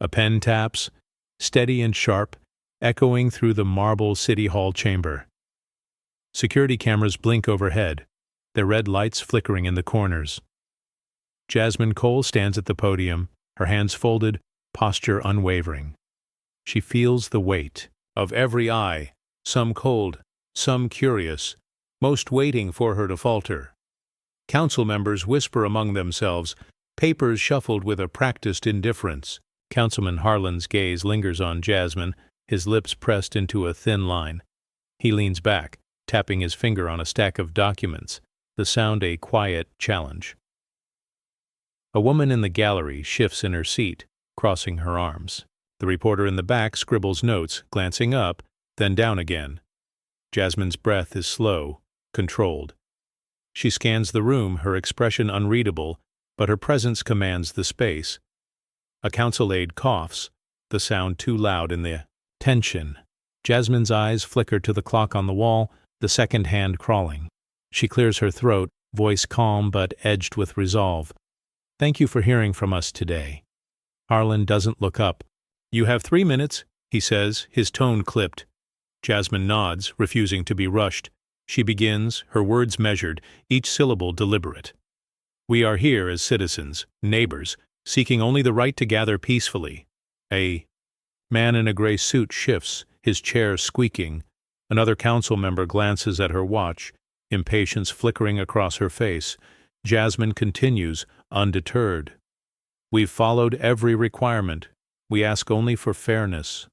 A pen taps, steady and sharp, echoing through the marble City Hall chamber. Security cameras blink overhead, their red lights flickering in the corners. Jasmine Cole stands at the podium, her hands folded, posture unwavering. She feels the weight of every eye, some cold, some curious, most waiting for her to falter. Council members whisper among themselves, papers shuffled with a practiced indifference. Councilman Harlan's gaze lingers on Jasmine, his lips pressed into a thin line. He leans back, tapping his finger on a stack of documents, the sound a quiet challenge. A woman in the gallery shifts in her seat, crossing her arms. The reporter in the back scribbles notes, glancing up, then down again. Jasmine's breath is slow, controlled. She scans the room, her expression unreadable, but her presence commands the space. A council aide coughs, the sound too loud in the tension. Jasmine's eyes flicker to the clock on the wall, the second hand crawling. She clears her throat, voice calm but edged with resolve. "Thank you for hearing from us today." Harlan doesn't look up. "You have 3 minutes," he says, his tone clipped. Jasmine nods, refusing to be rushed. She begins, her words measured, each syllable deliberate. "We are here as citizens, neighbors, seeking only the right to gather peacefully." A man in a gray suit shifts, his chair squeaking. Another council member glances at her watch, impatience flickering across her face. Jasmine continues, undeterred. "We've followed every requirement. We ask only for fairness."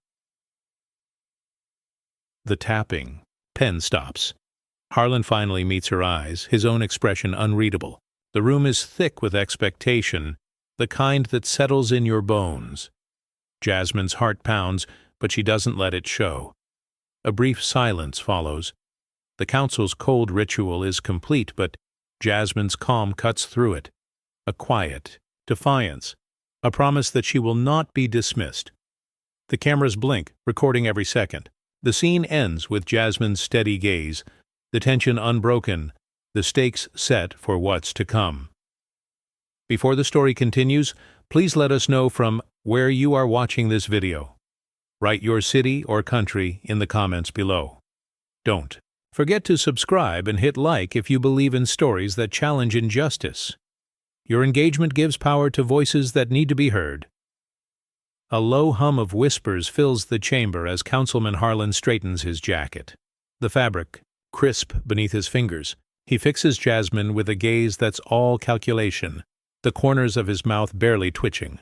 The tapping. Pen stops. Harlan finally meets her eyes, his own expression unreadable. The room is thick with expectation, the kind that settles in your bones. Jasmine's heart pounds, but she doesn't let it show. A brief silence follows. The council's cold ritual is complete, but Jasmine's calm cuts through it. A quiet defiance, a promise that she will not be dismissed. The cameras blink, recording every second. The scene ends with Jasmine's steady gaze, the tension unbroken, the stakes set for what's to come. Before the story continues, please let us know from where you are watching this video. Write your city or country in the comments below. Don't forget to subscribe and hit like if you believe in stories that challenge injustice. Your engagement gives power to voices that need to be heard. A low hum of whispers fills the chamber as Councilman Harlan straightens his jacket. The fabric, crisp beneath his fingers, he fixes Jasmine with a gaze that's all calculation, the corners of his mouth barely twitching.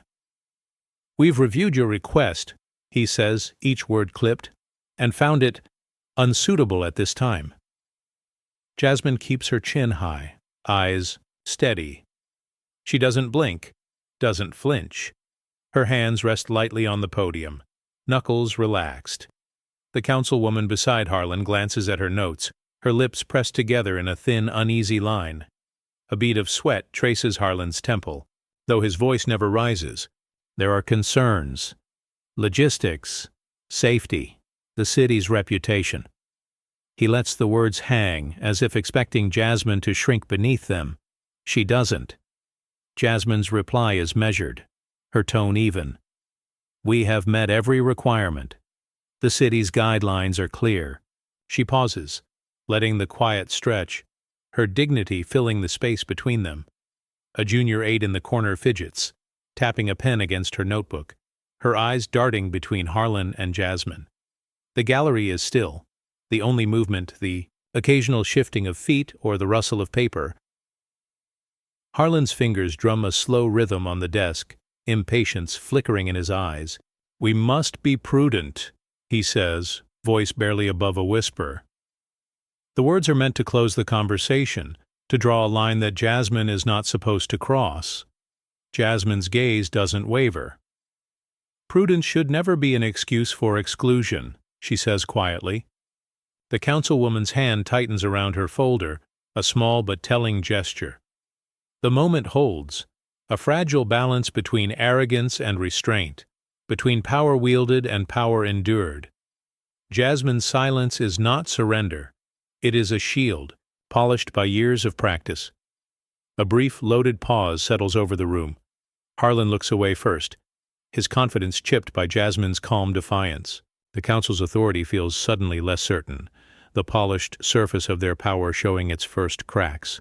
"We've reviewed your request," he says, each word clipped, "and found it unsuitable at this time." Jasmine keeps her chin high, eyes steady. She doesn't blink, doesn't flinch. Her hands rest lightly on the podium, knuckles relaxed. The councilwoman beside Harlan glances at her notes, her lips pressed together in a thin, uneasy line. A bead of sweat traces Harlan's temple, though his voice never rises. There are concerns. Logistics, safety, the city's reputation. He lets the words hang, as if expecting Jasmine to shrink beneath them. She doesn't. Jasmine's reply is measured, her tone even. "We have met every requirement. The city's guidelines are clear." She pauses, letting the quiet stretch, her dignity filling the space between them. A junior aide in the corner fidgets, tapping a pen against her notebook, her eyes darting between Harlan and Jasmine. The gallery is still, the only movement the occasional shifting of feet or the rustle of paper. Harlan's fingers drum a slow rhythm on the desk, impatience flickering in his eyes. "We must be prudent," he says, voice barely above a whisper. The words are meant to close the conversation, to draw a line that Jasmine is not supposed to cross. Jasmine's gaze doesn't waver. "Prudence should never be an excuse for exclusion," she says quietly. The councilwoman's hand tightens around her folder, a small but telling gesture. The moment holds, a fragile balance between arrogance and restraint, between power wielded and power endured. Jasmine's silence is not surrender. It is a shield, polished by years of practice. A brief, loaded pause settles over the room. Harlan looks away first, his confidence chipped by Jasmine's calm defiance. The council's authority feels suddenly less certain, the polished surface of their power showing its first cracks.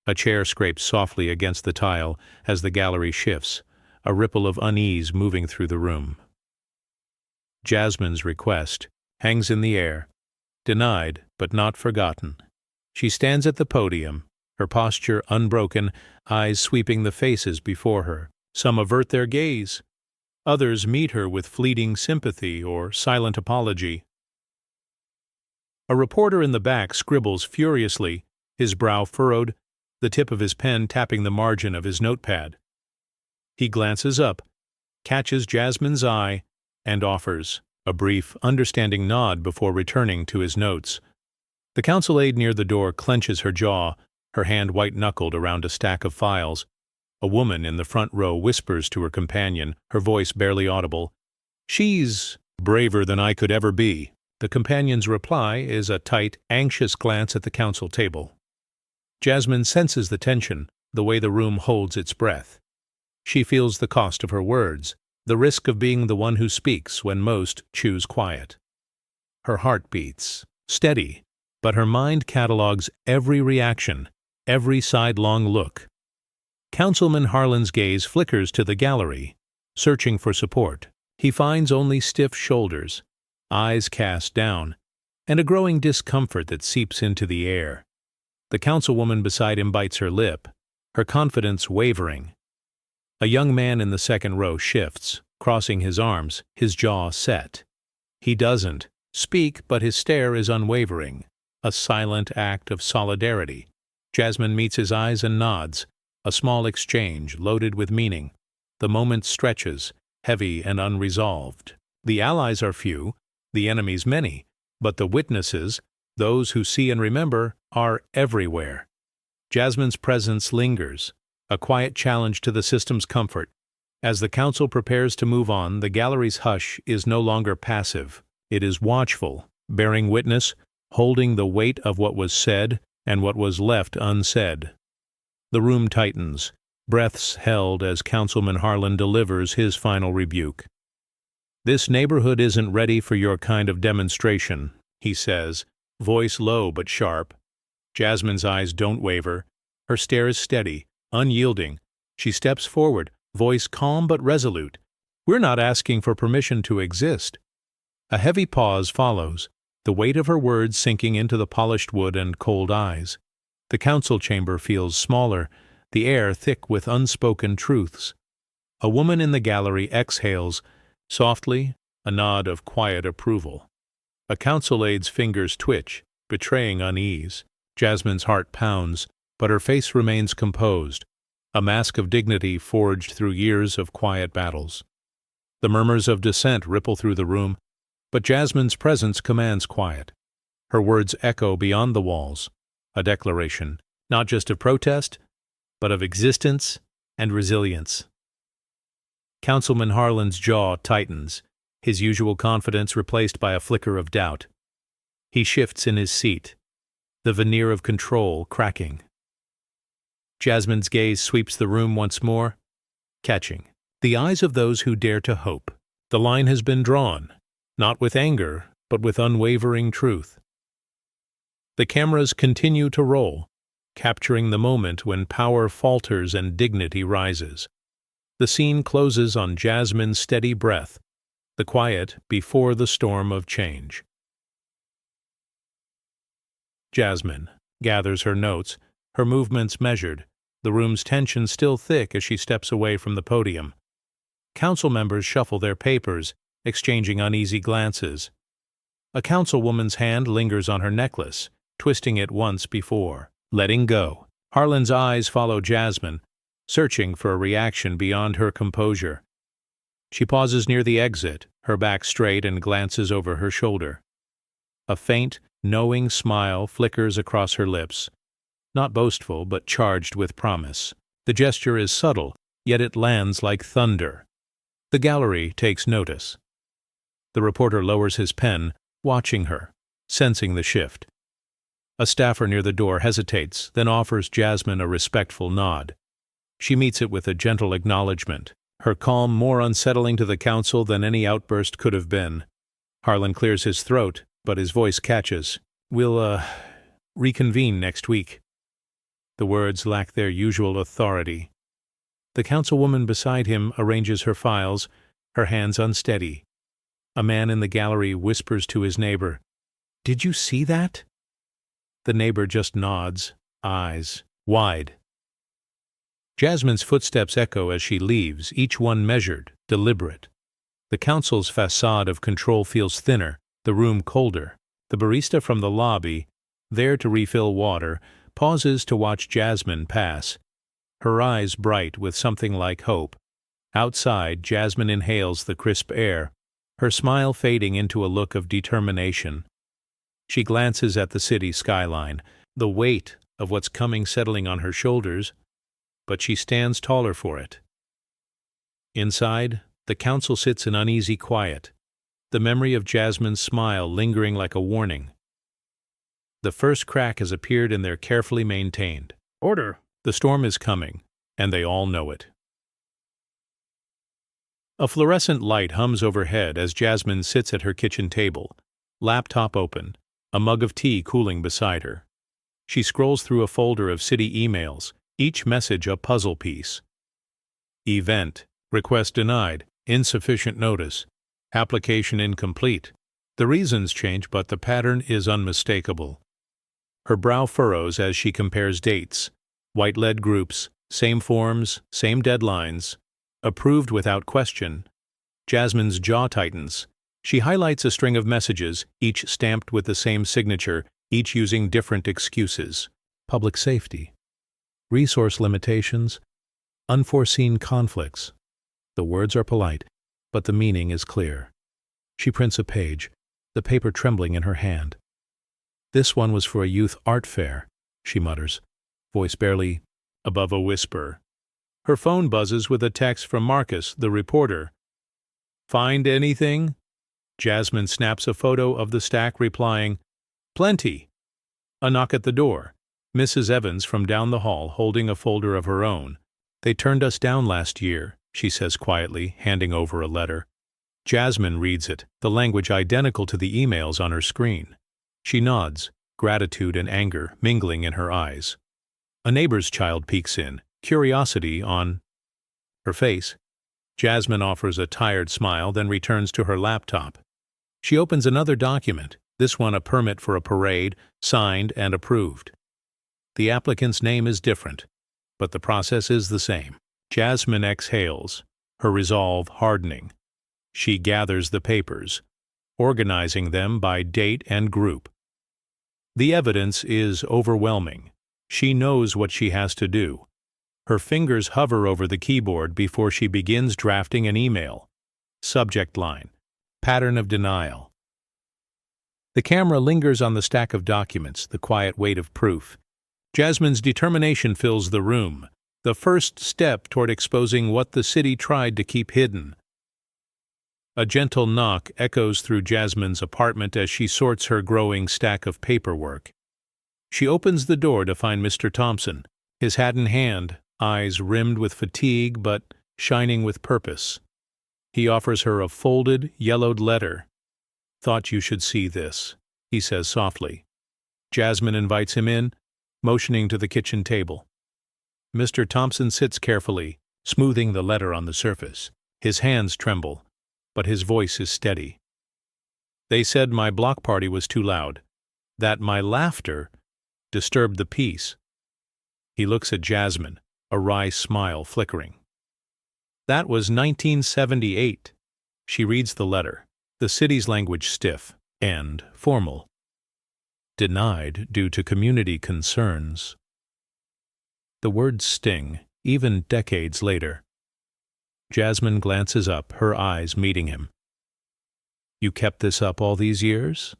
A chair scrapes softly against the tile as the gallery shifts, a ripple of unease moving through the room. Jasmine's request hangs in the air, denied but not forgotten. She stands at the podium, her posture unbroken, eyes sweeping the faces before her. Some avert their gaze. Others meet her with fleeting sympathy or silent apology. A reporter in the back scribbles furiously, his brow furrowed, the tip of his pen tapping the margin of his notepad. He glances up, catches Jasmine's eye, and offers a brief, understanding nod before returning to his notes. The council aide near the door clenches her jaw, her hand white-knuckled around a stack of files. A woman in the front row whispers to her companion, her voice barely audible, "She's braver than I could ever be." The companion's reply is a tight, anxious glance at the council table. Jasmine senses the tension, the way the room holds its breath. She feels the cost of her words, the risk of being the one who speaks when most choose quiet. Her heart beats, steady, but her mind catalogues every reaction, every sidelong look. Councilman Harlan's gaze flickers to the gallery, searching for support. He finds only stiff shoulders, eyes cast down, and a growing discomfort that seeps into the air. The councilwoman beside him bites her lip, her confidence wavering. A young man in the second row shifts, crossing his arms, his jaw set. He doesn't speak, but his stare is unwavering, a silent act of solidarity. Jasmine meets his eyes and nods, a small exchange loaded with meaning. The moment stretches, heavy and unresolved. The allies are few, the enemies many, but the witnesses, those who see and remember, are everywhere. Jasmine's presence lingers, a quiet challenge to the system's comfort. As the council prepares to move on, the gallery's hush is no longer passive. It is watchful, bearing witness, holding the weight of what was said and what was left unsaid. The room tightens, breaths held as Councilman Harlan delivers his final rebuke. "This neighborhood isn't ready for your kind of demonstration," he says, voice low but sharp. Jasmine's eyes don't waver. Her stare is steady, unyielding. She steps forward, voice calm but resolute. "We're not asking for permission to exist." A heavy pause follows, the weight of her words sinking into the polished wood and cold eyes. The council chamber feels smaller, the air thick with unspoken truths. A woman in the gallery exhales, softly, a nod of quiet approval. A council aide's fingers twitch, betraying unease. Jasmine's heart pounds, but her face remains composed, a mask of dignity forged through years of quiet battles. The murmurs of dissent ripple through the room, but Jasmine's presence commands quiet. Her words echo beyond the walls, a declaration, not just of protest, but of existence and resilience. Councilman Harlan's jaw tightens, his usual confidence replaced by a flicker of doubt. He shifts in his seat, the veneer of control cracking. Jasmine's gaze sweeps the room once more, catching the eyes of those who dare to hope. The line has been drawn, not with anger, but with unwavering truth. The cameras continue to roll, capturing the moment when power falters and dignity rises. The scene closes on Jasmine's steady breath, the quiet before the storm of change. Jasmine gathers her notes, her movements measured, the room's tension still thick as she steps away from the podium. Council members shuffle their papers, exchanging uneasy glances. A councilwoman's hand lingers on her necklace, twisting it once before, letting go. Harlan's eyes follow Jasmine, searching for a reaction beyond her composure. She pauses near the exit, her back straight, and glances over her shoulder. A faint, knowing smile flickers across her lips, not boastful but charged with promise. The gesture is subtle, yet it lands like thunder. The gallery takes notice. The reporter lowers his pen, watching her, sensing the shift. A staffer near the door hesitates, then offers Jasmine a respectful nod. She meets it with a gentle acknowledgement, her calm more unsettling to the council than any outburst could have been. Harlan clears his throat, but his voice catches. "We'll, reconvene next week." The words lack their usual authority. The councilwoman beside him arranges her files, her hands unsteady. A man in the gallery whispers to his neighbor, "Did you see that?" The neighbor just nods, eyes wide. Jasmine's footsteps echo as she leaves, each one measured, deliberate. The council's facade of control feels thinner, the room colder. The barista from the lobby, there to refill water, pauses to watch Jasmine pass, her eyes bright with something like hope. Outside, Jasmine inhales the crisp air, her smile fading into a look of determination. She glances at the city skyline, the weight of what's coming settling on her shoulders, but she stands taller for it. Inside, the council sits in uneasy quiet, the memory of Jasmine's smile lingering like a warning. The first crack has appeared in their carefully maintained order. The storm is coming, and they all know it. A fluorescent light hums overhead as Jasmine sits at her kitchen table, laptop open, a mug of tea cooling beside her. She scrolls through a folder of city emails, each message a puzzle piece. Event, request denied, insufficient notice, application incomplete. The reasons change, but the pattern is unmistakable. Her brow furrows as she compares dates, white-lead groups, same forms, same deadlines, approved without question. Jasmine's jaw tightens. She highlights a string of messages, each stamped with the same signature, each using different excuses. Public safety, resource limitations, unforeseen conflicts. The words are polite, but the meaning is clear. She prints a page, the paper trembling in her hand. "This one was for a youth art fair," she mutters, voice barely above a whisper. Her phone buzzes with a text from Marcus, the reporter. "Find anything?" Jasmine snaps a photo of the stack, replying, "Plenty." A knock at the door. Mrs. Evans from down the hall, holding a folder of her own. "They turned us down last year," she says quietly, handing over a letter. Jasmine reads it, the language identical to the emails on her screen. She nods, gratitude and anger mingling in her eyes. A neighbor's child peeks in, curiosity on her face. Jasmine offers a tired smile, then returns to her laptop. She opens another document, this one a permit for a parade, signed and approved. The applicant's name is different, but the process is the same. Jasmine exhales, her resolve hardening. She gathers the papers, organizing them by date and group. The evidence is overwhelming. She knows what she has to do. Her fingers hover over the keyboard before she begins drafting an email. Subject line: pattern of denial. The camera lingers on the stack of documents, the quiet weight of proof. Jasmine's determination fills the room, the first step toward exposing what the city tried to keep hidden. A gentle knock echoes through Jasmine's apartment as she sorts her growing stack of paperwork. She opens the door to find Mr. Thompson, his hat in hand, eyes rimmed with fatigue but shining with purpose. He offers her a folded, yellowed letter. "Thought you should see this," he says softly. Jasmine invites him in, motioning to the kitchen table. Mr. Thompson sits carefully, smoothing the letter on the surface. His hands tremble, but his voice is steady. "They said my block party was too loud, that my laughter disturbed the peace." He looks at Jasmine, a wry smile flickering. "That was 1978. She reads the letter, the city's language stiff and formal. "Denied due to community concerns." The words sting, even decades later. Jasmine glances up, her eyes meeting him. "You kept this up all these years?"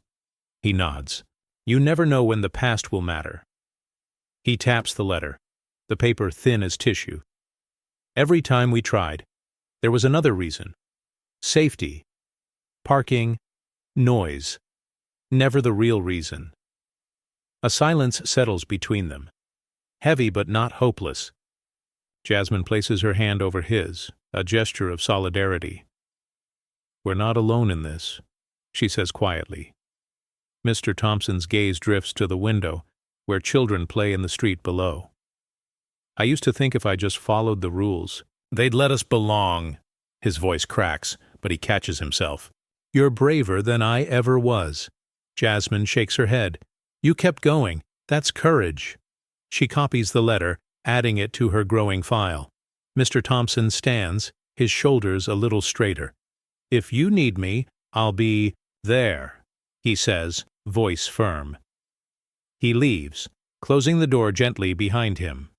He nods. "You never know when the past will matter." He taps the letter, the paper thin as tissue. "Every time we tried, there was another reason. Safety, parking, noise. Never the real reason." A silence settles between them, heavy but not hopeless. Jasmine places her hand over his. a gesture of solidarity. "We're not alone in this," she says quietly. Mr. Thompson's gaze drifts to the window, where children play in the street below. "I used to think if I just followed the rules, they'd let us belong." His voice cracks, but he catches himself. "You're braver than I ever was." Jasmine shakes her head. "You kept going. That's courage." She copies the letter, adding it to her growing file. Mr. Thompson stands, his shoulders a little straighter. "If you need me, I'll be there," he says, voice firm. He leaves, closing the door gently behind him.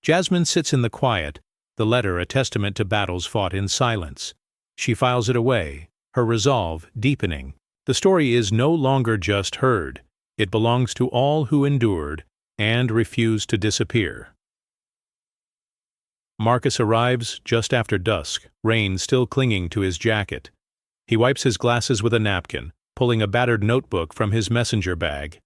Jasmine sits in the quiet, the letter a testament to battles fought in silence. She files it away, her resolve deepening. The story is no longer just heard. It belongs to all who endured and refused to disappear. Marcus arrives just after dusk, rain still clinging to his jacket. He wipes his glasses with a napkin, pulling a battered notebook from his messenger bag.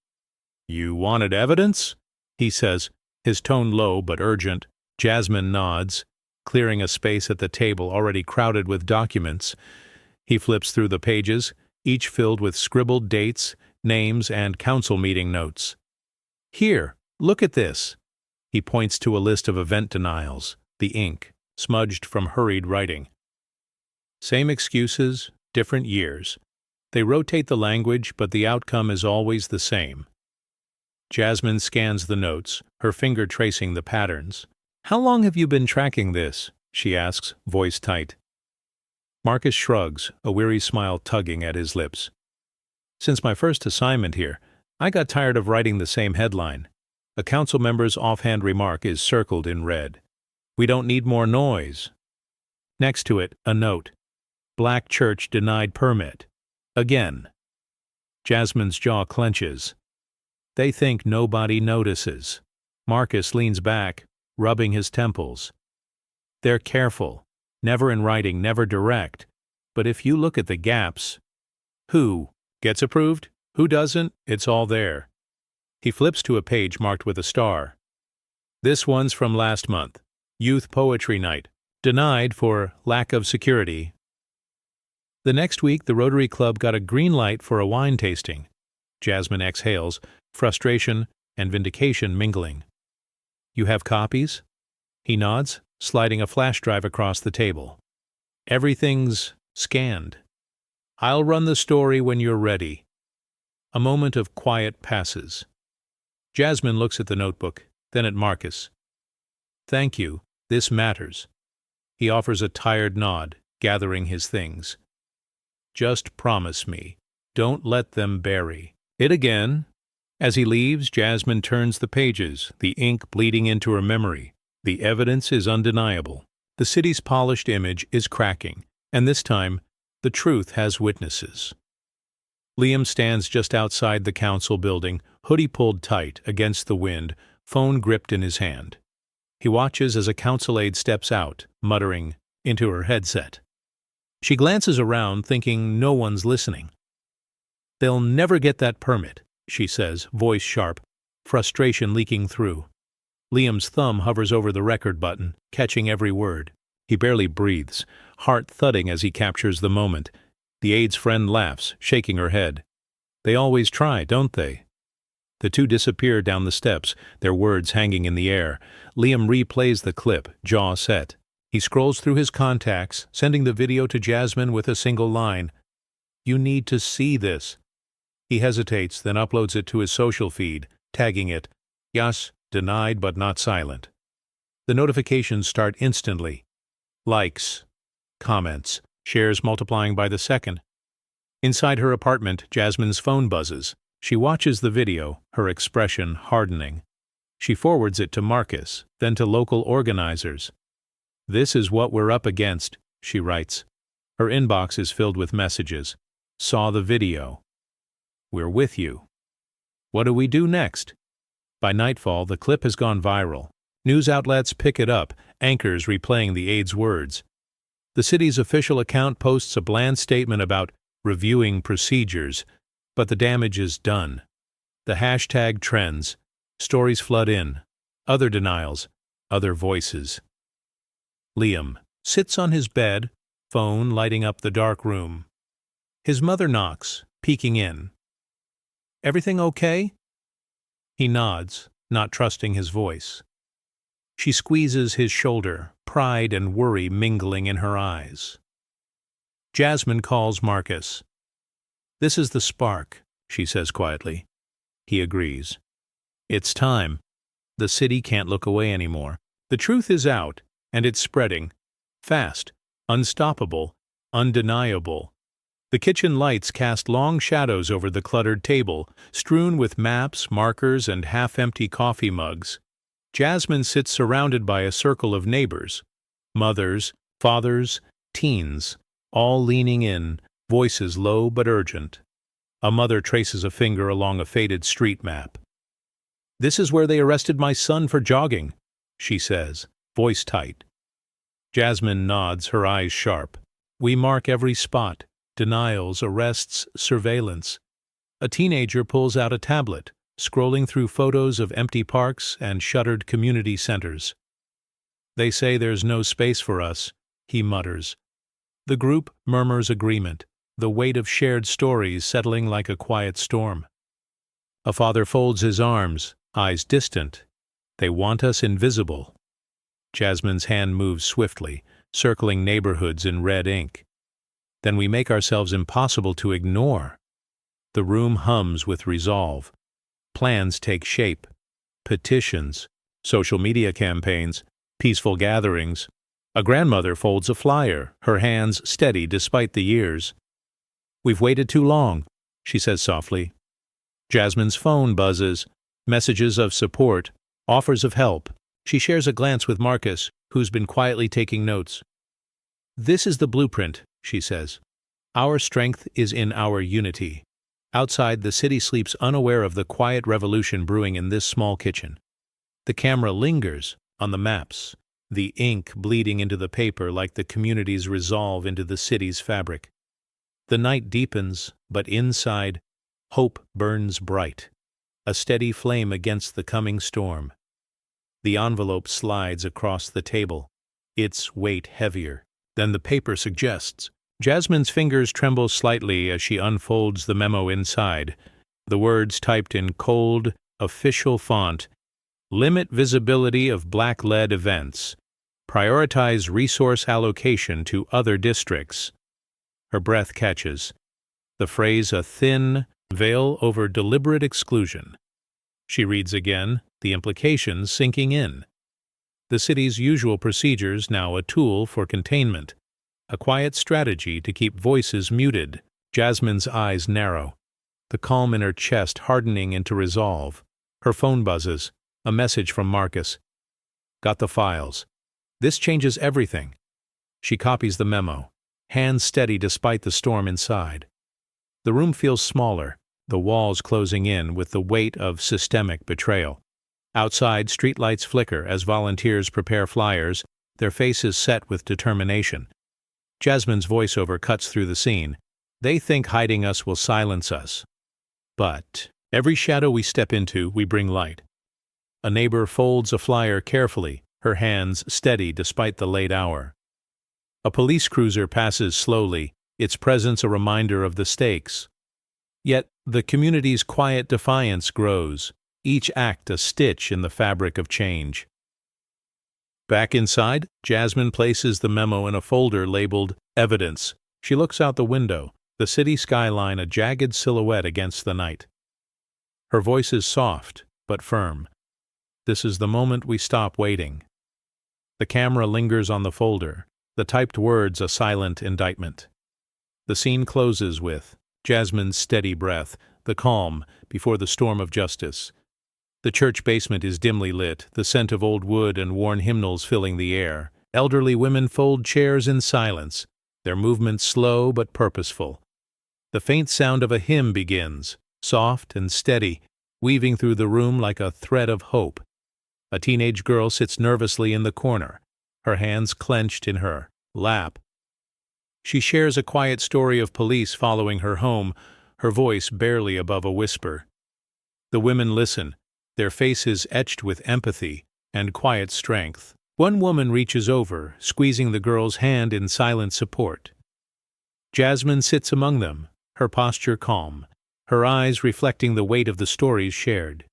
"You wanted evidence?" he says, his tone low but urgent. Jasmine nods, clearing a space at the table already crowded with documents. He flips through the pages, each filled with scribbled dates, names, and council meeting notes. "Here, look at this." He points to a list of event denials, the ink, smudged from hurried writing. Same excuses, different years. They rotate the language, but the outcome is always the same. Jasmine scans the notes, her finger tracing the patterns. "How long have you been tracking this?" she asks, voice tight. Marcus shrugs, a weary smile tugging at his lips. "Since my first assignment here, I got tired of writing the same headline." A council member's offhand remark is circled in red. "We don't need more noise." Next to it, a note. "Black church denied permit." Again. Jasmine's jaw clenches. They think nobody notices. Marcus leans back, rubbing his temples. They're careful, never in writing, never direct. But if you look at the gaps, who gets approved, who doesn't, it's all there. He flips to a page marked with a star. This one's from last month. Youth Poetry Night. Denied for lack of security. The next week, the Rotary Club got a green light for a wine tasting. Jasmine exhales, frustration and vindication mingling. "You have copies?" He nods, sliding a flash drive across the table. "Everything's scanned. I'll run the story when you're ready." A moment of quiet passes. Jasmine looks at the notebook, then at Marcus. "Thank you. This matters." He offers a tired nod, gathering his things. "Just promise me. Don't let them bury it again." As he leaves, Jasmine turns the pages, the ink bleeding into her memory. The evidence is undeniable. The city's polished image is cracking, and this time, the truth has witnesses. Liam stands just outside the council building, hoodie pulled tight against the wind, phone gripped in his hand. He watches as a council aide steps out, muttering into her headset. She glances around, thinking no one's listening. "They'll never get that permit," she says, voice sharp, frustration leaking through. Liam's thumb hovers over the record button, catching every word. He barely breathes, heart thudding as he captures the moment. The aide's friend laughs, shaking her head. "They always try, don't they?" The two disappear down the steps, their words hanging in the air. Liam replays the clip, jaw set. He scrolls through his contacts, sending the video to Jasmine with a single line. "You need to see this." He hesitates, then uploads it to his social feed, tagging it, "Yes, denied but not silent." The notifications start instantly. Likes, comments, shares multiplying by the second. Inside her apartment, Jasmine's phone buzzes. She watches the video, her expression hardening. She forwards it to Marcus, then to local organizers. "This is what we're up against," she writes. Her inbox is filled with messages. "Saw the video. We're with you. What do we do next?" By nightfall, the clip has gone viral. News outlets pick it up, anchors replaying the aide's words. The city's official account posts a bland statement about reviewing procedures, but the damage is done. The hashtag trends. Stories flood in. Other denials. Other voices. Liam, sits on his bed, phone lighting up the dark room. His mother knocks, peeking in. "Everything okay?" He nods, not trusting his voice. She squeezes his shoulder, pride and worry mingling in her eyes. Jasmine calls Marcus. "This is the spark," she says quietly. He agrees. It's time. The city can't look away anymore. The truth is out, and it's spreading. Fast, unstoppable, undeniable. The kitchen lights cast long shadows over the cluttered table, strewn with maps, markers, and half-empty coffee mugs. Jasmine sits surrounded by a circle of neighbors, mothers, fathers, teens, all leaning in, voices low but urgent. A mother traces a finger along a faded street map. "This is where they arrested my son for jogging," she says, voice tight. Jasmine nods, her eyes sharp. "We mark every spot. Denials, arrests, surveillance." A teenager pulls out a tablet, scrolling through photos of empty parks and shuttered community centers. "They say there's no space for us," he mutters. The group murmurs agreement, the weight of shared stories settling like a quiet storm. A father folds his arms, eyes distant. "They want us invisible." Jasmine's hand moves swiftly, circling neighborhoods in red ink. "Then we make ourselves impossible to ignore." The room hums with resolve. Plans take shape. Petitions, social media campaigns, peaceful gatherings. A grandmother folds a flyer, her hands steady despite the years. "We've waited too long," she says softly. Jasmine's phone buzzes, messages of support, offers of help. She shares a glance with Marcus, who's been quietly taking notes. "This is the blueprint," she says. "Our strength is in our unity." Outside, the city sleeps unaware of the quiet revolution brewing in this small kitchen. The camera lingers on the maps, the ink bleeding into the paper like the community's resolve into the city's fabric. The night deepens, but inside, hope burns bright, a steady flame against the coming storm. The envelope slides across the table, its weight heavier than the paper suggests. Jasmine's fingers tremble slightly as she unfolds the memo inside, the words typed in cold, official font: "Limit visibility of black lead events. Prioritize resource allocation to other districts." Her breath catches. The phrase "a thin veil over deliberate exclusion." She reads again, the implications sinking in. The city's usual procedures now a tool for containment. A quiet strategy to keep voices muted. Jasmine's eyes narrow, the calm in her chest hardening into resolve. Her phone buzzes, a message from Marcus. "Got the files. This changes everything." She copies the memo, hands steady despite the storm inside. The room feels smaller, the walls closing in with the weight of systemic betrayal. Outside, streetlights flicker as volunteers prepare flyers, their faces set with determination. Jasmine's voiceover cuts through the scene. "They think hiding us will silence us. But every shadow we step into, we bring light." A neighbor folds a flyer carefully, her hands steady despite the late hour. A police cruiser passes slowly, its presence a reminder of the stakes. Yet the community's quiet defiance grows, each act a stitch in the fabric of change. Back inside, Jasmine places the memo in a folder labeled Evidence. She looks out the window, the city skyline a jagged silhouette against the night. Her voice is soft, but firm. "This is the moment we stop waiting." The camera lingers on the folder, the typed words a silent indictment. The scene closes with Jasmine's steady breath, the calm before the storm of justice. The church basement is dimly lit, the scent of old wood and worn hymnals filling the air. Elderly women fold chairs in silence, their movements slow but purposeful. The faint sound of a hymn begins, soft and steady, weaving through the room like a thread of hope. A teenage girl sits nervously in the corner, her hands clenched in her lap. She shares a quiet story of police following her home, her voice barely above a whisper. The women listen, their faces etched with empathy and quiet strength. One woman reaches over, squeezing the girl's hand in silent support. Jasmine sits among them, her posture calm, her eyes reflecting the weight of the stories shared.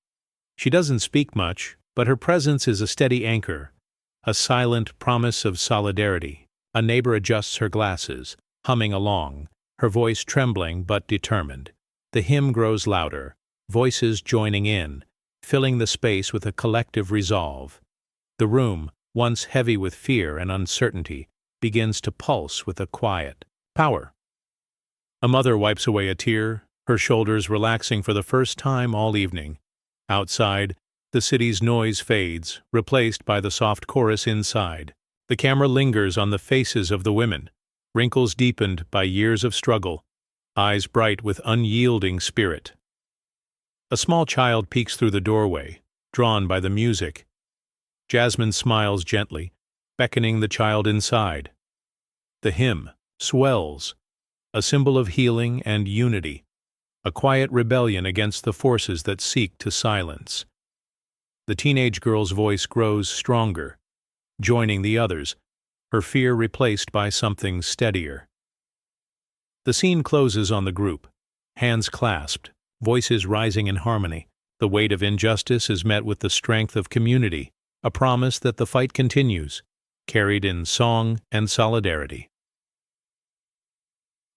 She doesn't speak much, but her presence is a steady anchor, a silent promise of solidarity. A neighbor adjusts her glasses, humming along, her voice trembling but determined. The hymn grows louder, voices joining in, filling the space with a collective resolve. The room, once heavy with fear and uncertainty, begins to pulse with a quiet power. A mother wipes away a tear, her shoulders relaxing for the first time all evening. Outside, the city's noise fades, replaced by the soft chorus inside. The camera lingers on the faces of the women, wrinkles deepened by years of struggle, eyes bright with unyielding spirit. A small child peeks through the doorway, drawn by the music. Jasmine smiles gently, beckoning the child inside. The hymn swells, a symbol of healing and unity, a quiet rebellion against the forces that seek to silence. The teenage girl's voice grows stronger, joining the others, her fear replaced by something steadier. The scene closes on the group, hands clasped, voices rising in harmony. The weight of injustice is met with the strength of community, a promise that the fight continues, carried in song and solidarity.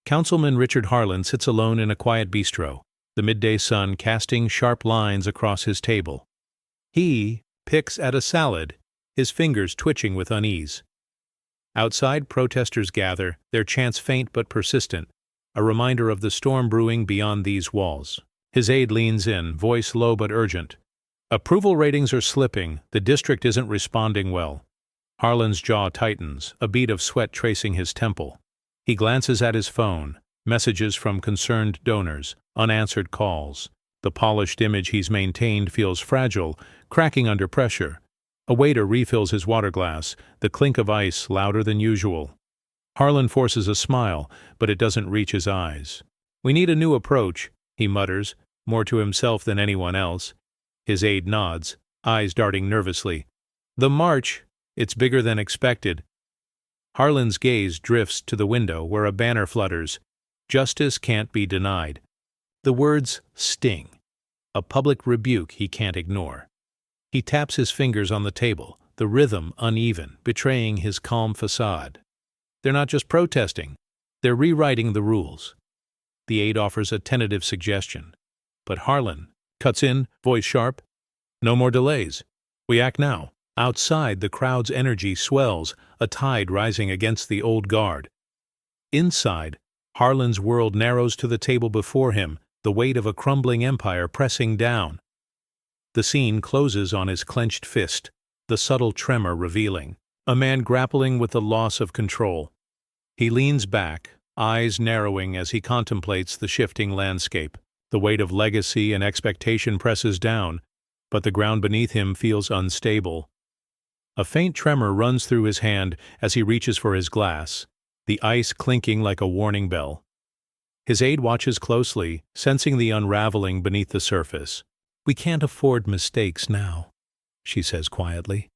Councilman Richard Harlan sits alone in a quiet bistro, the midday sun casting sharp lines across his table. He picks at a salad, his fingers twitching with unease. Outside, protesters gather, their chants faint but persistent, a reminder of the storm brewing beyond these walls. His aide leans in, voice low but urgent. Approval ratings are slipping, the district isn't responding well. Harlan's jaw tightens, a bead of sweat tracing his temple. He glances at his phone, messages from concerned donors, unanswered calls. The polished image he's maintained feels fragile, cracking under pressure. A waiter refills his water glass, the clink of ice louder than usual. Harlan forces a smile, but it doesn't reach his eyes. "We need a new approach," he mutters, more to himself than anyone else. His aide nods, eyes darting nervously. "The march, it's bigger than expected." Harlan's gaze drifts to the window where a banner flutters. Justice can't be denied. The words sting, a public rebuke he can't ignore. He taps his fingers on the table, the rhythm uneven, betraying his calm facade. They're not just protesting, they're rewriting the rules. The aide offers a tentative suggestion, but Harlan cuts in, voice sharp. "No more delays. We act now." Outside, the crowd's energy swells, a tide rising against the old guard. Inside, Harlan's world narrows to the table before him, the weight of a crumbling empire pressing down. The scene closes on his clenched fist, the subtle tremor revealing. A man grappling with the loss of control. He leans back, eyes narrowing as he contemplates the shifting landscape. The weight of legacy and expectation presses down, but the ground beneath him feels unstable. A faint tremor runs through his hand as he reaches for his glass, the ice clinking like a warning bell. His aide watches closely, sensing the unraveling beneath the surface. "We can't afford mistakes now," she says quietly.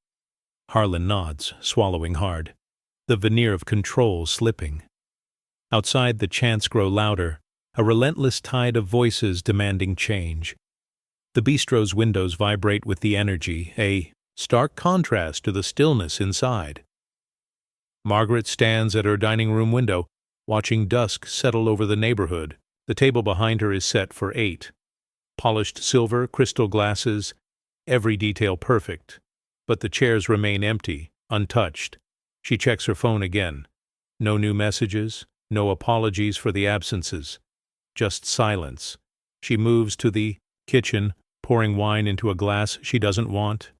Harlan nods, swallowing hard, the veneer of control slipping. Outside, the chants grow louder, a relentless tide of voices demanding change. The bistro's windows vibrate with the energy, a stark contrast to the stillness inside. Margaret stands at her dining room window, watching dusk settle over the neighborhood. The table behind her is set for 8. Polished silver, crystal glasses, every detail perfect. But the chairs remain empty, untouched. She checks her phone again. No new messages, no apologies for the absences. Just silence. She moves to the kitchen, pouring wine into a glass she doesn't want.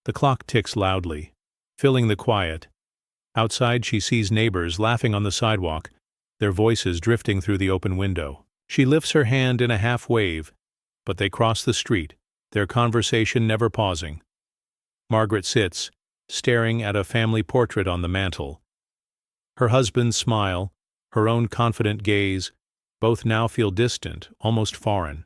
The clock ticks loudly, filling the quiet. Outside, she sees neighbors laughing on the sidewalk, their voices drifting through the open window. She lifts her hand in a half-wave, but they cross the street, their conversation never pausing. Margaret sits, staring at a family portrait on the mantel. Her husband's smile, her own confident gaze, both now feel distant, almost foreign.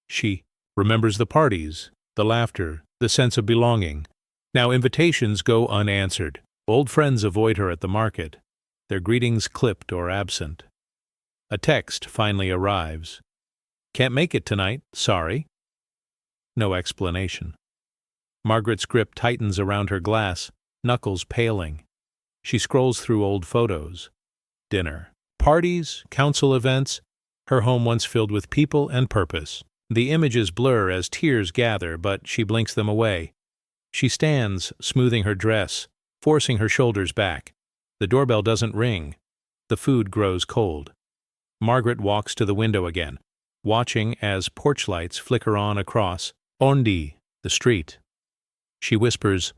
She remembers the parties, the laughter, the sense of belonging, Now invitations go unanswered. Old friends avoid her at the market, their greetings clipped or absent. A text finally arrives. "Can't make it tonight, sorry." No explanation. Margaret's grip tightens around her glass, knuckles paling. She scrolls through old photos. Dinner, parties, council events, her home once filled with people and purpose. The images blur as tears gather, but she blinks them away. She stands, smoothing her dress, forcing her shoulders back. The doorbell doesn't ring. The food grows cold. Margaret walks to the window again, watching as porch lights flicker on across Ondi, the street. She whispers,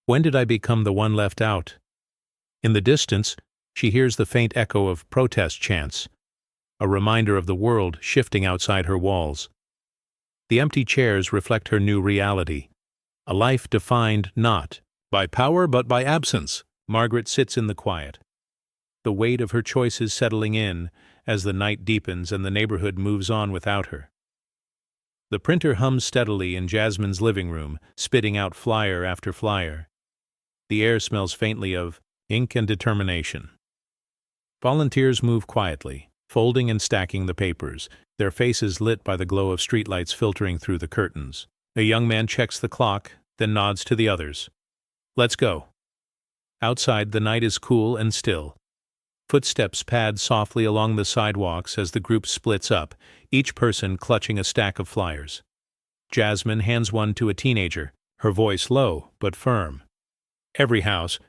"When did I become the one left out?" In the distance, she hears the faint echo of protest chants, a reminder of the world shifting outside her walls. The empty chairs reflect her new reality, a life defined not by power but by absence. Margaret sits in the quiet, the weight of her choices settling in as the night deepens and the neighborhood moves on without her. The printer hums steadily in Jasmine's living room, spitting out flyer after flyer. The air smells faintly of ink and determination. Volunteers move quietly, folding and stacking the papers, their faces lit by the glow of streetlights filtering through the curtains. A young man checks the clock, then nods to the others. "Let's go." Outside, the night is cool and still. Footsteps pad softly along the sidewalks as the group splits up, each person clutching a stack of flyers. Jasmine hands one to a teenager, her voice low but firm. Every house,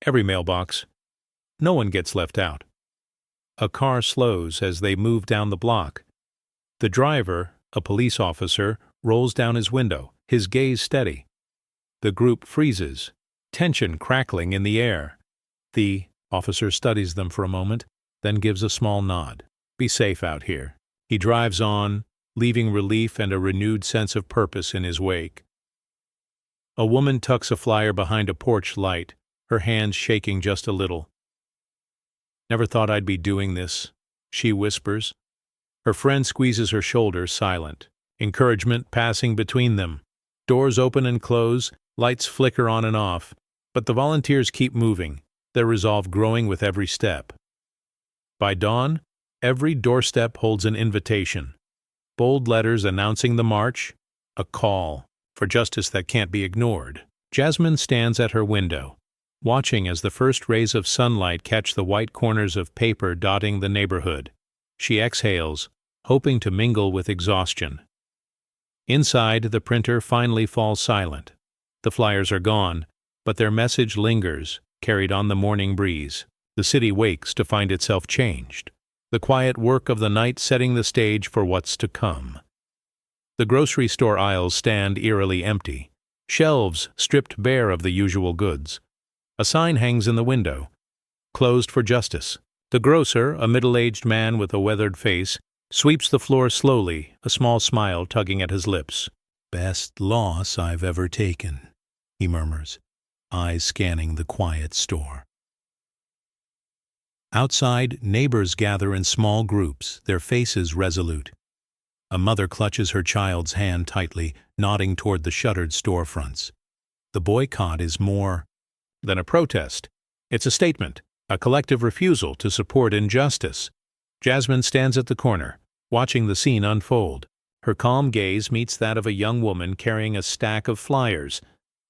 every mailbox. No one gets left out. A car slows as they move down the block. The driver, a police officer, rolls down his window, his gaze steady. The group freezes, tension crackling in the air. The officer studies them for a moment, then gives a small nod. "Be safe out here." He drives on, leaving relief and a renewed sense of purpose in his wake. A woman tucks a flyer behind a porch light, her hands shaking just a little. "Never thought I'd be doing this," she whispers. Her friend squeezes her shoulder, silent, encouragement passing between them. Doors open and close, lights flicker on and off, but the volunteers keep moving, their resolve growing with every step. By dawn, every doorstep holds an invitation. Bold letters announcing the march, a call for justice that can't be ignored. Jasmine stands at her window, watching as the first rays of sunlight catch the white corners of paper dotting the neighborhood. She exhales, hoping to mingle with exhaustion. Inside, the printer finally falls silent. The flyers are gone, but their message lingers, carried on the morning breeze. The city wakes to find itself changed, the quiet work of the night setting the stage for what's to come. The grocery store aisles stand eerily empty, shelves stripped bare of the usual goods. A sign hangs in the window, "Closed for justice." The grocer, a middle-aged man with a weathered face, sweeps the floor slowly, a small smile tugging at his lips. "Best loss I've ever taken," he murmurs, eyes scanning the quiet store. Outside, neighbors gather in small groups, their faces resolute. A mother clutches her child's hand tightly, nodding toward the shuttered storefronts. The boycott is more than a protest. It's a statement, a collective refusal to support injustice. Jasmine stands at the corner, watching the scene unfold. Her calm gaze meets that of a young woman carrying a stack of flyers.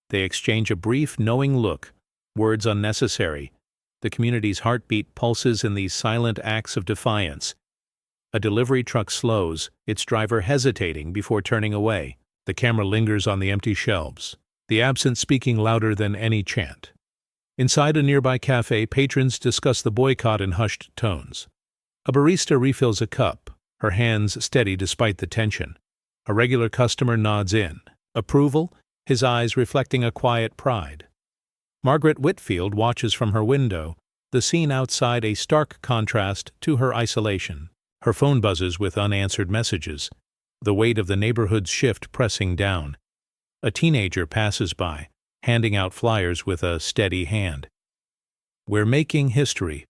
They exchange a brief, knowing look, words unnecessary. The community's heartbeat pulses in these silent acts of defiance. A delivery truck slows, its driver hesitating before turning away. The camera lingers on the empty shelves, the absent speaking louder than any chant. Inside a nearby cafe, patrons discuss the boycott in hushed tones. A barista refills a cup, her hands steady despite the tension. A regular customer nods in approval, his eyes reflecting a quiet pride. Margaret Whitfield watches from her window, the scene outside a stark contrast to her isolation. Her phone buzzes with unanswered messages, the weight of the neighborhood's shift pressing down. A teenager passes by, handing out flyers with a steady hand. "We're making history,"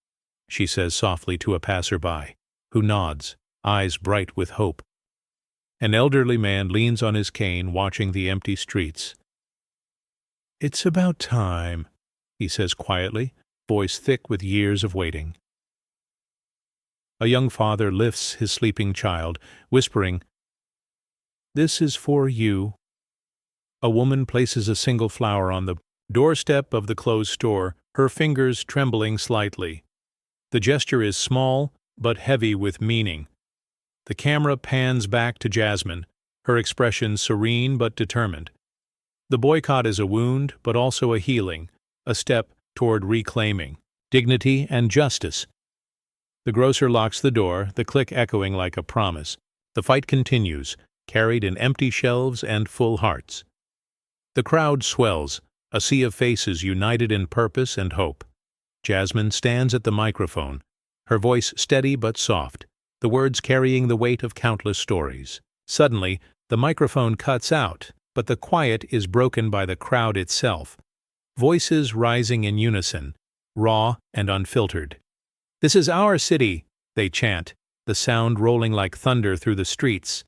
she says softly to a passerby, who nods, eyes bright with hope. An elderly man leans on his cane watching the empty streets. It's about time, he says quietly, voice thick with years of waiting. A young father lifts his sleeping child, whispering, "This is for you." A woman places a single flower on the doorstep of the closed store, her fingers trembling slightly. The gesture is small, but heavy with meaning. The camera pans back to Jasmine, her expression serene but determined. The boycott is a wound, but also a healing, a step toward reclaiming dignity and justice. The grocer locks the door, the click echoing like a promise. The fight continues, carried in empty shelves and full hearts. The crowd swells, a sea of faces united in purpose and hope. Jasmine stands at the microphone, her voice steady but soft, the words carrying the weight of countless stories. Suddenly, the microphone cuts out, but the quiet is broken by the crowd itself. Voices rising in unison, raw and unfiltered. "This is our city," they chant, the sound rolling like thunder through the streets.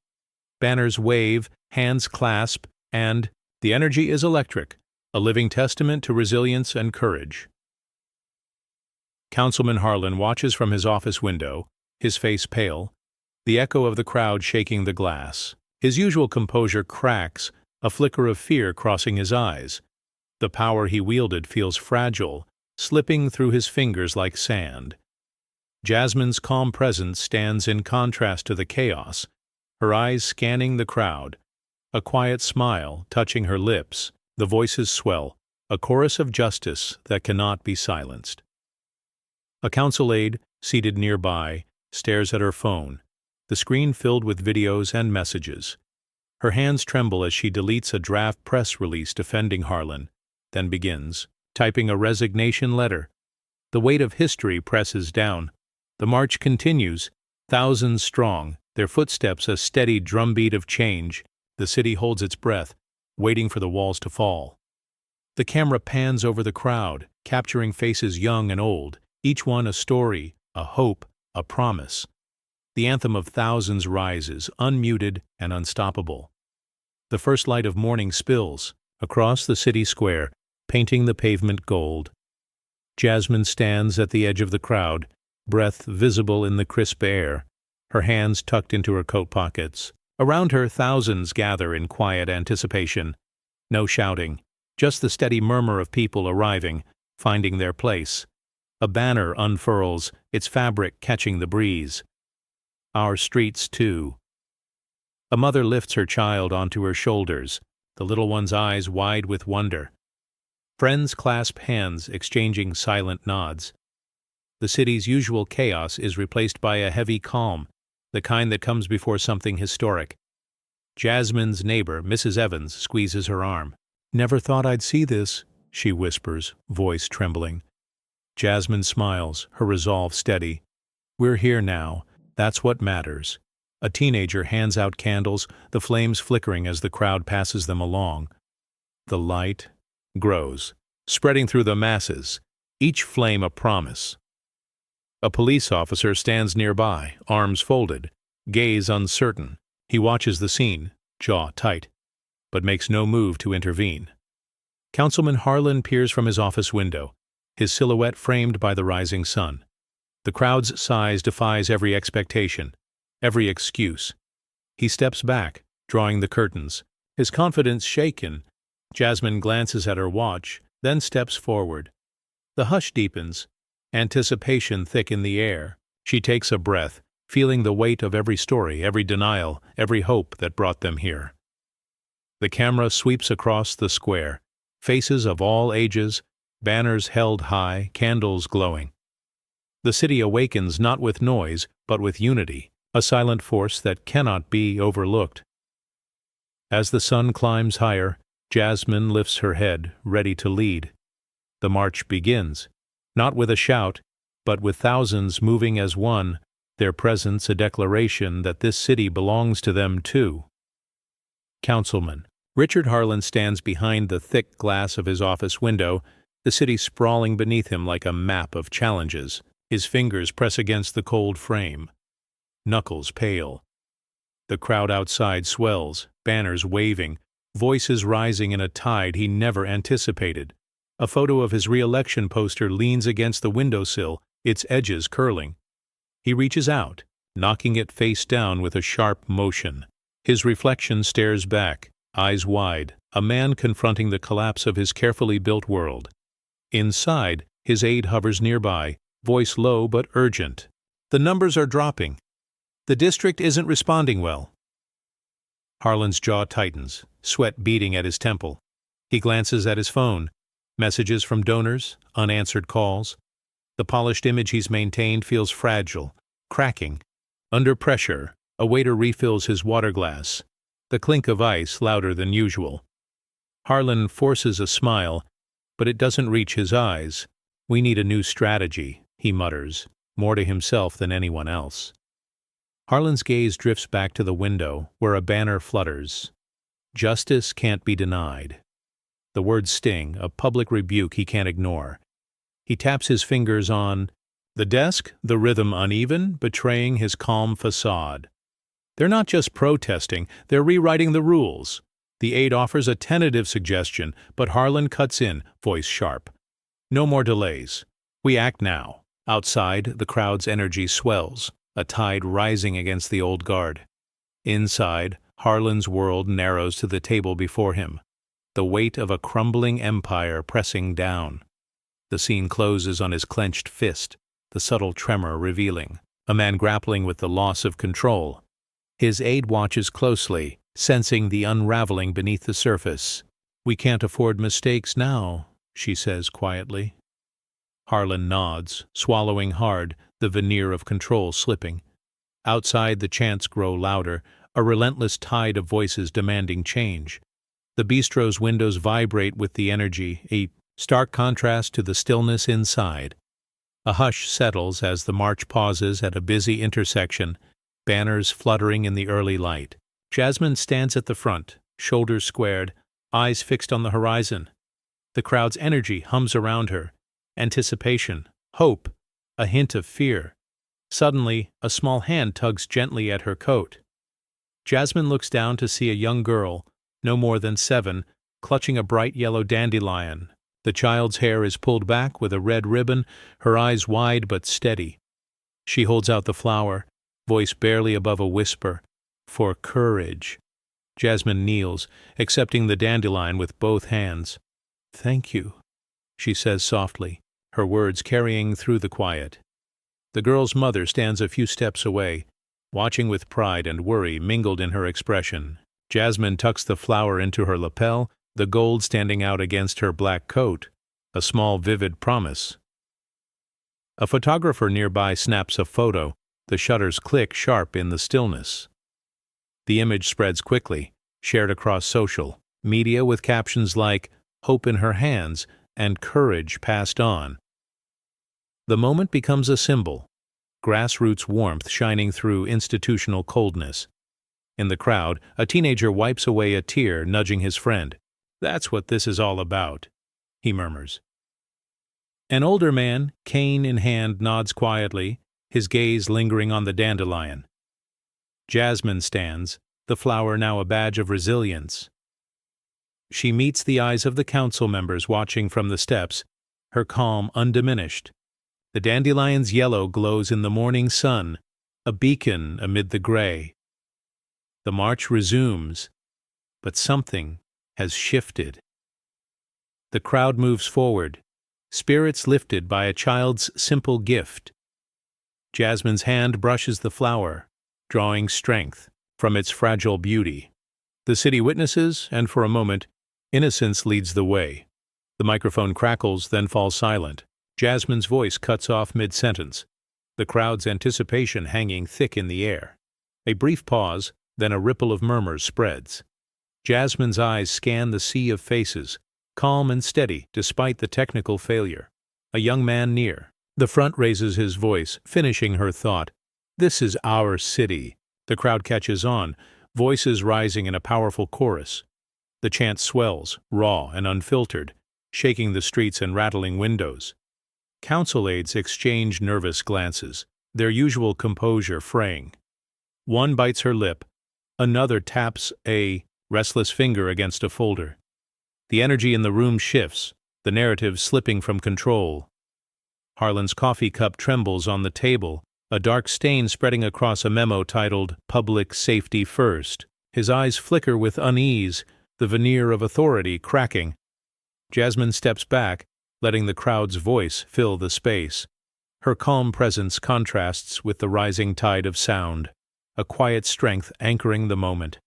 Banners wave, hands clasp, and the energy is electric, a living testament to resilience and courage. Councilman Harlan watches from his office window, his face pale, the echo of the crowd shaking the glass. His usual composure cracks, a flicker of fear crossing his eyes. The power he wielded feels fragile, slipping through his fingers like sand. Jasmine's calm presence stands in contrast to the chaos, her eyes scanning the crowd, a quiet smile touching her lips. The voices swell, a chorus of justice that cannot be silenced. A council aide, seated nearby, stares at her phone, the screen filled with videos and messages. Her hands tremble as she deletes a draft press release defending Harlan, then begins, typing a resignation letter. The weight of history presses down. The march continues, thousands strong, their footsteps a steady drumbeat of change. The city holds its breath, waiting for the walls to fall. The camera pans over the crowd, capturing faces young and old, each one a story, a hope, a promise. The anthem of thousands rises, unmuted and unstoppable. The first light of morning spills across the city square, painting the pavement gold. Jasmine stands at the edge of the crowd, breath visible in the crisp air, her hands tucked into her coat pockets. Around her, thousands gather in quiet anticipation. No shouting, just the steady murmur of people arriving, finding their place. A banner unfurls, its fabric catching the breeze. Our streets, too. A mother lifts her child onto her shoulders, the little one's eyes wide with wonder. Friends clasp hands, exchanging silent nods. The city's usual chaos is replaced by a heavy calm, the kind that comes before something historic. Jasmine's neighbor, Mrs. Evans, squeezes her arm. "Never thought I'd see this," she whispers, voice trembling. Jasmine smiles, her resolve steady. "We're here now. That's what matters." A teenager hands out candles, the flames flickering as the crowd passes them along. The light grows, spreading through the masses, each flame a promise. A police officer stands nearby, arms folded, gaze uncertain. He watches the scene, jaw tight, but makes no move to intervene. Councilman Harlan peers from his office window, his silhouette framed by the rising sun. The crowd's size defies every expectation, every excuse. He steps back, drawing the curtains, his confidence shaken. Jasmine glances at her watch, then steps forward. The hush deepens, anticipation thick in the air. She takes a breath, feeling the weight of every story, every denial, every hope that brought them here. The camera sweeps across the square, faces of all ages, banners held high, candles glowing. The city awakens not with noise, but with unity, a silent force that cannot be overlooked. As the sun climbs higher, Jasmine lifts her head, ready to lead. The march begins, not with a shout, but with thousands moving as one, their presence a declaration that this city belongs to them too. Councilman Richard Harlan stands behind the thick glass of his office window, the city sprawling beneath him like a map of challenges. His fingers press against the cold frame, knuckles pale. The crowd outside swells, banners waving, voices rising in a tide he never anticipated. A photo of his re-election poster leans against the windowsill, its edges curling. He reaches out, knocking it face down with a sharp motion. His reflection stares back, eyes wide, a man confronting the collapse of his carefully built world. Inside, his aide hovers nearby, voice low but urgent. The numbers are dropping. The district isn't responding well. Harlan's jaw tightens, sweat beading at his temple. He glances at his phone. Messages from donors, unanswered calls. The polished image he's maintained feels fragile, cracking. Under pressure, a waiter refills his water glass, the clink of ice louder than usual. Harlan forces a smile, but it doesn't reach his eyes. "We need a new strategy," he mutters, more to himself than anyone else. Harlan's gaze drifts back to the window, where a banner flutters. Justice can't be denied. The words sting, a public rebuke he can't ignore. He taps his fingers on the desk, the rhythm uneven, betraying his calm facade. They're not just protesting, they're rewriting the rules. The aide offers a tentative suggestion, but Harlan cuts in, voice sharp. "No more delays. We act now." Outside, the crowd's energy swells, a tide rising against the old guard. Inside, Harlan's world narrows to the table before him, the weight of a crumbling empire pressing down. The scene closes on his clenched fist, the subtle tremor revealing a man grappling with the loss of control. His aide watches closely, sensing the unraveling beneath the surface. "We can't afford mistakes now," she says quietly. Harlan nods, swallowing hard, the veneer of control slipping. Outside, the chants grow louder, a relentless tide of voices demanding change. The bistro's windows vibrate with the energy, a stark contrast to the stillness inside. A hush settles as the march pauses at a busy intersection, banners fluttering in the early light. Jasmine stands at the front, shoulders squared, eyes fixed on the horizon. The crowd's energy hums around her. Anticipation, hope, a hint of fear. Suddenly, a small hand tugs gently at her coat. Jasmine looks down to see a young girl, no more than 7, clutching a bright yellow dandelion. The child's hair is pulled back with a red ribbon, her eyes wide but steady. She holds out the flower, voice barely above a whisper, "For courage." Jasmine kneels, accepting the dandelion with both hands. "Thank you," she says softly, her words carrying through the quiet. The girl's mother stands a few steps away, watching with pride and worry mingled in her expression. Jasmine tucks the flower into her lapel, the gold standing out against her black coat, a small vivid promise. A photographer nearby snaps a photo, the shutters click sharp in the stillness. The image spreads quickly, shared across social media with captions like "Hope in her hands" and "Courage passed on." The moment becomes a symbol, grassroots warmth shining through institutional coldness. In the crowd, a teenager wipes away a tear, nudging his friend. "That's what this is all about," he murmurs. An older man, cane in hand, nods quietly, his gaze lingering on the dandelion. Jasmine stands, the flower now a badge of resilience. She meets the eyes of the council members watching from the steps, her calm undiminished. The dandelion's yellow glows in the morning sun, a beacon amid the gray. The march resumes, but something has shifted. The crowd moves forward, spirits lifted by a child's simple gift. Jasmine's hand brushes the flower, drawing strength from its fragile beauty. The city witnesses, and for a moment, innocence leads the way. The microphone crackles, then falls silent. Jasmine's voice cuts off mid-sentence, the crowd's anticipation hanging thick in the air. A brief pause, then a ripple of murmurs spreads. Jasmine's eyes scan the sea of faces, calm and steady despite the technical failure. A young man near. The front raises his voice, finishing her thought. "This is our city." The crowd catches on, voices rising in a powerful chorus. The chant swells, raw and unfiltered, shaking the streets and rattling windows. Council aides exchange nervous glances, their usual composure fraying. One bites her lip, another taps a restless finger against a folder. The energy in the room shifts, the narrative slipping from control. Harlan's coffee cup trembles on the table, a dark stain spreading across a memo titled "Public Safety First." His eyes flicker with unease, the veneer of authority cracking. Jasmine steps back, letting the crowd's voice fill the space. Her calm presence contrasts with the rising tide of sound, a quiet strength anchoring the moment.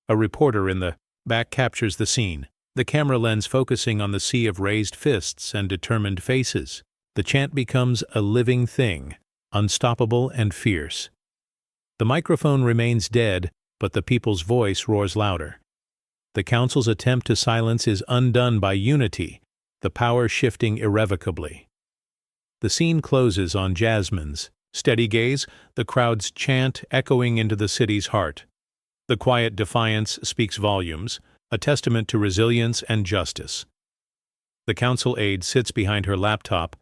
A reporter in the back captures the scene, the camera lens focusing on the sea of raised fists and determined faces. The chant becomes a living thing, unstoppable and fierce. The microphone remains dead, but the people's voice roars louder. The council's attempt to silence is undone by unity, the power shifting irrevocably. The scene closes on Jasmine's steady gaze, the crowd's chant echoing into the city's heart. The quiet defiance speaks volumes, a testament to resilience and justice. The council aide sits behind her laptop,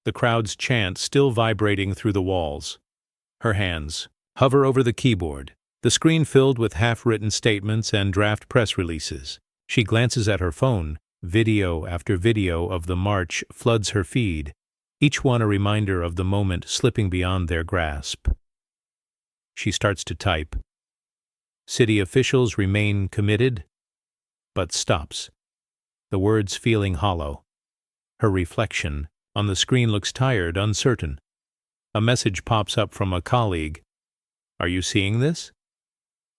the crowd's chant still vibrating through the walls. Her hands hover over the keyboard, the screen filled with half-written statements and draft press releases. She glances at her phone. Video after video of the march floods her feed, each one a reminder of the moment slipping beyond their grasp. She starts to type. City officials remain committed, but stops, the words feeling hollow. Her reflection on the screen looks tired, uncertain. A message pops up from a colleague. Are you seeing this?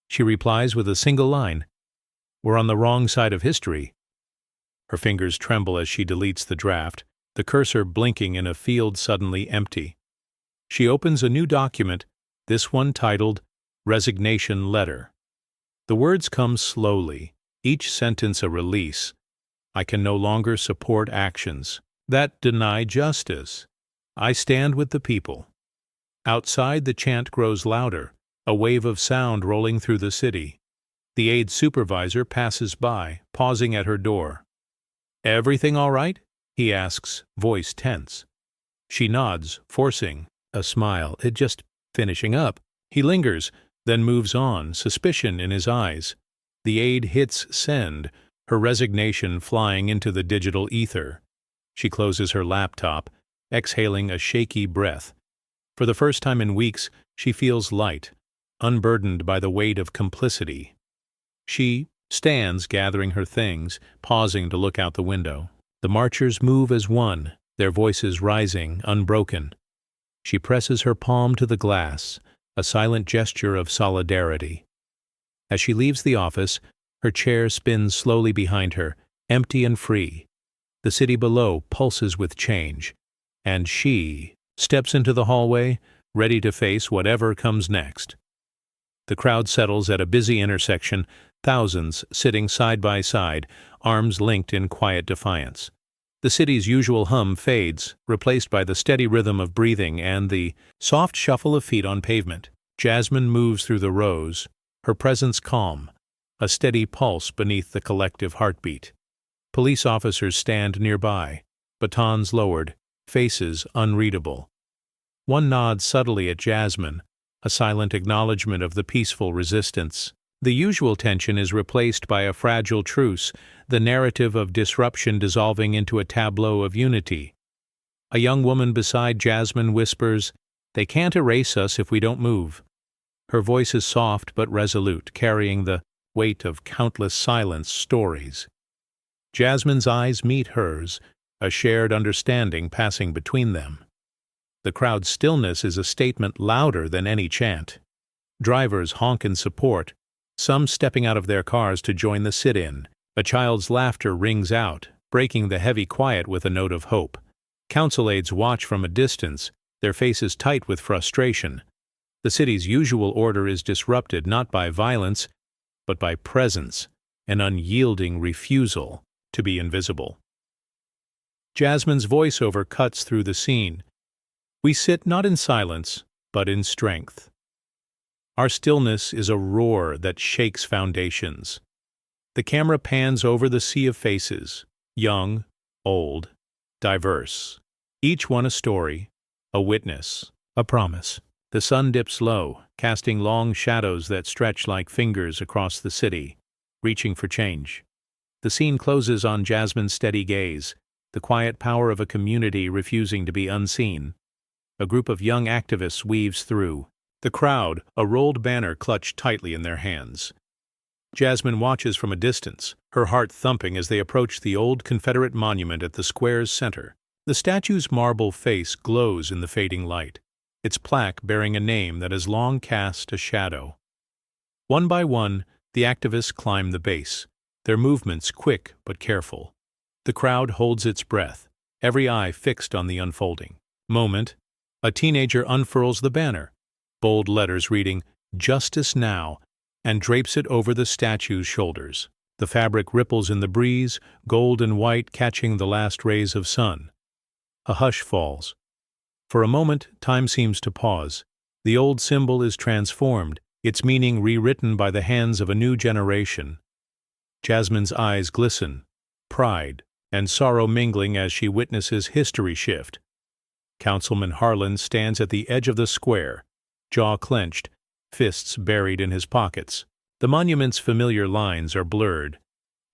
She replies with a single line. We're on the wrong side of history. Her fingers tremble as she deletes the draft, the cursor blinking in a field suddenly empty. She opens a new document, this one titled Resignation Letter. The words come slowly, each sentence a release. I can no longer support actions that deny justice. I stand with the people. Outside, the chant grows louder, a wave of sound rolling through the city. The aide supervisor passes by, pausing at her door. Everything all right? He asks, voice tense. She nods, forcing a smile. It just finishing up. He lingers, then moves on, suspicion in his eyes. The aide hits send, her resignation flying into the digital ether. She closes her laptop, exhaling a shaky breath. For the first time in weeks, she feels light, unburdened by the weight of complicity. She stands gathering her things, pausing to look out the window. The marchers move as one, their voices rising, unbroken. She presses her palm to the glass, a silent gesture of solidarity. As she leaves the office, her chair spins slowly behind her, empty and free. The city below pulses with change, and she steps into the hallway, ready to face whatever comes next. The crowd settles at a busy intersection, thousands sitting side by side, arms linked in quiet defiance. The city's usual hum fades, replaced by the steady rhythm of breathing and the soft shuffle of feet on pavement. Jasmine moves through the rows, her presence calm, a steady pulse beneath the collective heartbeat. Police officers stand nearby, batons lowered, faces unreadable. One nods subtly at Jasmine, a silent acknowledgement of the peaceful resistance. The usual tension is replaced by a fragile truce, the narrative of disruption dissolving into a tableau of unity. A young woman beside Jasmine whispers, "They can't erase us if we don't move." Her voice is soft but resolute, carrying the weight of countless silence stories. Jasmine's eyes meet hers, a shared understanding passing between them. The crowd's stillness is a statement louder than any chant. Drivers honk in support, some stepping out of their cars to join the sit-in. A child's laughter rings out, breaking the heavy quiet with a note of hope. Council aides watch from a distance, their faces tight with frustration. The city's usual order is disrupted not by violence, but by presence, an unyielding refusal to be invisible. Jasmine's voiceover cuts through the scene. We sit not in silence, but in strength. Our stillness is a roar that shakes foundations. The camera pans over the sea of faces, young, old, diverse. Each one a story, a witness, a promise. The sun dips low, casting long shadows that stretch like fingers across the city, reaching for change. The scene closes on Jasmine's steady gaze, the quiet power of a community refusing to be unseen. A group of young activists weaves through. The crowd, a rolled banner clutched tightly in their hands. Jasmine watches from a distance, her heart thumping as they approach the old Confederate monument at the square's center. The statue's marble face glows in the fading light, its plaque bearing a name that has long cast a shadow. One by one, the activists climb the base, their movements quick but careful. The crowd holds its breath, every eye fixed on the unfolding moment. A teenager unfurls the banner, bold letters reading, "Justice Now," and drapes it over the statue's shoulders. The fabric ripples in the breeze, gold and white catching the last rays of sun. A hush falls. For a moment, time seems to pause. The old symbol is transformed, its meaning rewritten by the hands of a new generation. Jasmine's eyes glisten, pride and sorrow mingling as she witnesses history shift. Councilman Harlan stands at the edge of the square, jaw clenched, fists buried in his pockets. The monument's familiar lines are blurred,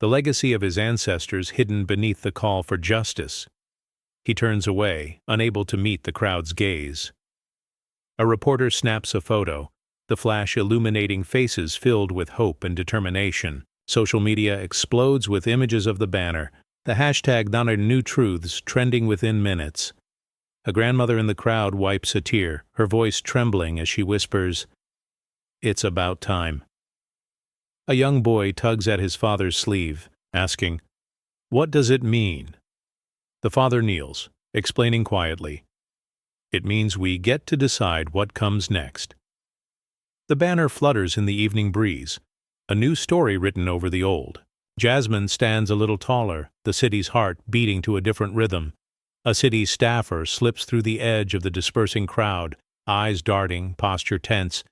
the legacy of his ancestors hidden beneath the call for justice. He turns away, unable to meet the crowd's gaze. A reporter snaps a photo, the flash illuminating faces filled with hope and determination. Social media explodes with images of the banner, the hashtag #NotANewTruths trending within minutes. A grandmother in the crowd wipes a tear, her voice trembling as she whispers, "It's about time." A young boy tugs at his father's sleeve, asking, "What does it mean?" The father kneels, explaining quietly, "It means we get to decide what comes next." The banner flutters in the evening breeze, a new story written over the old. Jasmine stands a little taller, the city's heart beating to a different rhythm. A city staffer slips through the edge of the dispersing crowd, eyes darting, posture tense.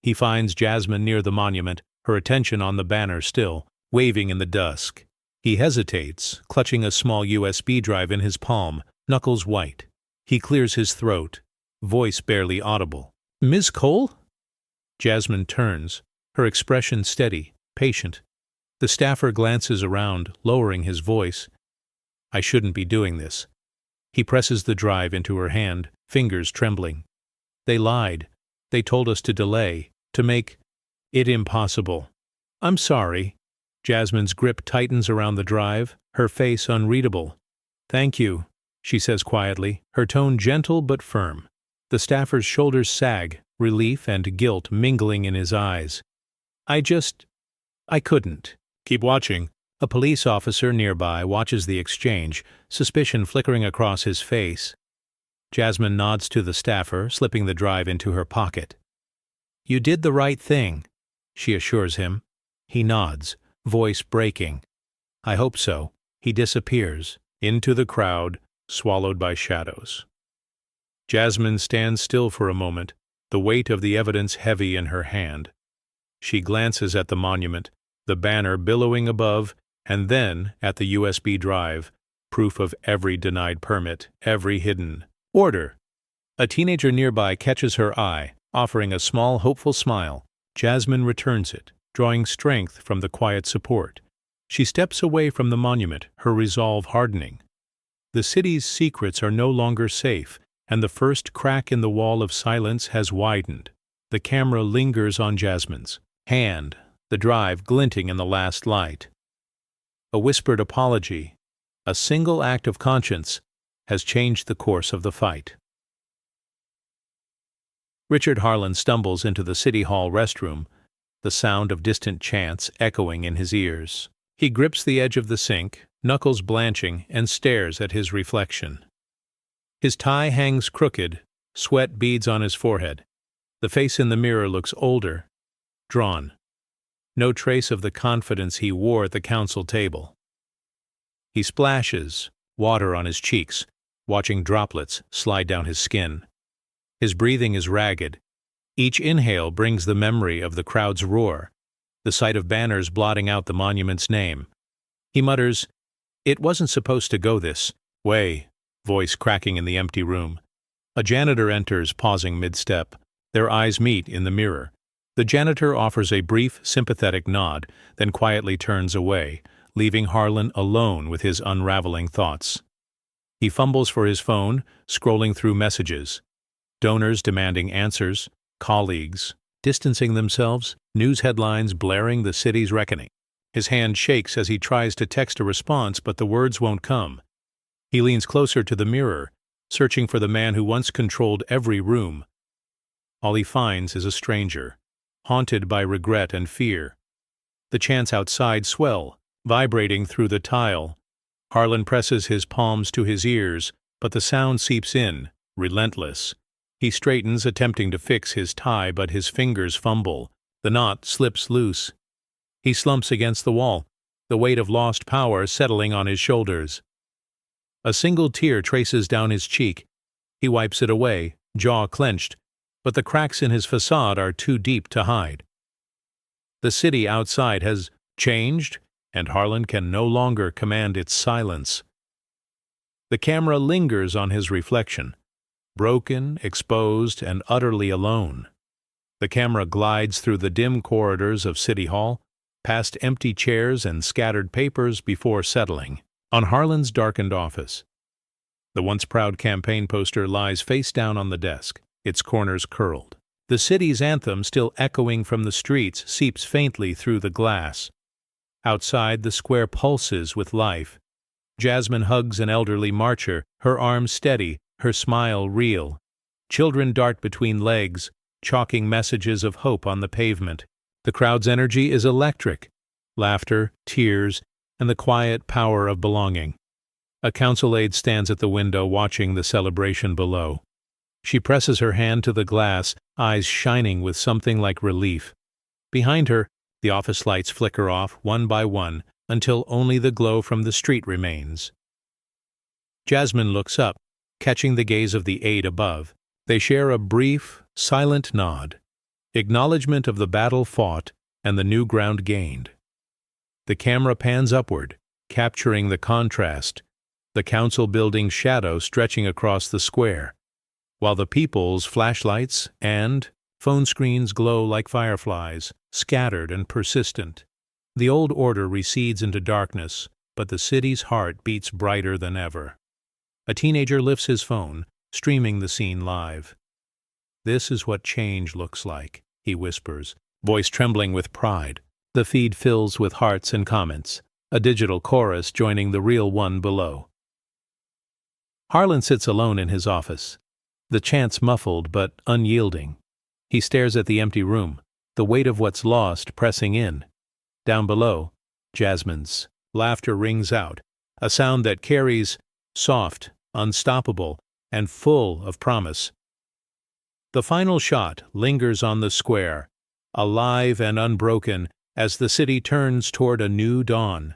He finds Jasmine near the monument, her attention on the banner still, waving in the dusk. He hesitates, clutching a small USB drive in his palm, knuckles white. He clears his throat, voice barely audible. "Ms. Cole?" Jasmine turns, her expression steady, patient. The staffer glances around, lowering his voice. "I shouldn't be doing this." He presses the drive into her hand, fingers trembling. "They lied. They told us to delay, to make it impossible." "I'm sorry." Jasmine's grip tightens around the drive, her face unreadable. "Thank you," she says quietly, her tone gentle but firm. The staffer's shoulders sag, relief and guilt mingling in his eyes. I couldn't." "Keep watching." A police officer nearby watches the exchange, suspicion flickering across his face. Jasmine nods to the staffer, slipping the drive into her pocket. "You did the right thing," she assures him. He nods, voice breaking. "I hope so." He disappears, into the crowd, swallowed by shadows. Jasmine stands still for a moment, the weight of the evidence heavy in her hand. She glances at the monument, the banner billowing above, and then at the USB drive, proof of every denied permit, every hidden order. A teenager nearby catches her eye, offering a small, hopeful smile. Jasmine returns it, drawing strength from the quiet support. She steps away from the monument, her resolve hardening. The city's secrets are no longer safe, and the first crack in the wall of silence has widened. The camera lingers on Jasmine's hand, the drive glinting in the last light. A whispered apology, a single act of conscience, has changed the course of the fight. Richard Harlan stumbles into the City Hall restroom, the sound of distant chants echoing in his ears. He grips the edge of the sink, knuckles blanching, and stares at his reflection. His tie hangs crooked, sweat beads on his forehead. The face in the mirror looks older, drawn. No trace of the confidence he wore at the council table. He splashes, water on his cheeks, watching droplets slide down his skin. His breathing is ragged. Each inhale brings the memory of the crowd's roar, the sight of banners blotting out the monument's name. He mutters, "It wasn't supposed to go this way," voice cracking in the empty room. A janitor enters, pausing mid-step. Their eyes meet in the mirror. The janitor offers a brief, sympathetic nod, then quietly turns away, leaving Harlan alone with his unraveling thoughts. He fumbles for his phone, scrolling through messages. Donors demanding answers, colleagues distancing themselves, news headlines blaring the city's reckoning. His hand shakes as he tries to text a response, but the words won't come. He leans closer to the mirror, searching for the man who once controlled every room. All he finds is a stranger, haunted by regret and fear. The chants outside swell, vibrating through the tile. Harlan presses his palms to his ears, but the sound seeps in, relentless. He straightens, attempting to fix his tie, but his fingers fumble. The knot slips loose. He slumps against the wall, the weight of lost power settling on his shoulders. A single tear traces down his cheek. He wipes it away, jaw clenched, but the cracks in his facade are too deep to hide. The city outside has changed, and Harlan can no longer command its silence. The camera lingers on his reflection, broken, exposed, and utterly alone. The camera glides through the dim corridors of City Hall, past empty chairs and scattered papers before settling on Harlan's darkened office. The once proud campaign poster lies face down on the desk, its corners curled. The city's anthem, still echoing from the streets, seeps faintly through the glass. Outside, the square pulses with life. Jasmine hugs an elderly marcher, her arms steady, her smile real. Children dart between legs, chalking messages of hope on the pavement. The crowd's energy is electric. Laughter, tears, and the quiet power of belonging. A council aide stands at the window watching the celebration below. She presses her hand to the glass, eyes shining with something like relief. Behind her, the office lights flicker off one by one until only the glow from the street remains. Jasmine looks up, catching the gaze of the aide above. They share a brief, silent nod, acknowledgement of the battle fought and the new ground gained. The camera pans upward, capturing the contrast, the council building's shadow stretching across the square, while the people's flashlights and phone screens glow like fireflies, scattered and persistent. The old order recedes into darkness, but the city's heart beats brighter than ever. A teenager lifts his phone, streaming the scene live. "This is what change looks like," he whispers, voice trembling with pride. The feed fills with hearts and comments, a digital chorus joining the real one below. Harlan sits alone in his office, the chants muffled but unyielding. He stares at the empty room, the weight of what's lost pressing in. Down below, Jasmine's laughter rings out, a sound that carries, soft, unstoppable, and full of promise. The final shot lingers on the square, alive and unbroken as the city turns toward a new dawn.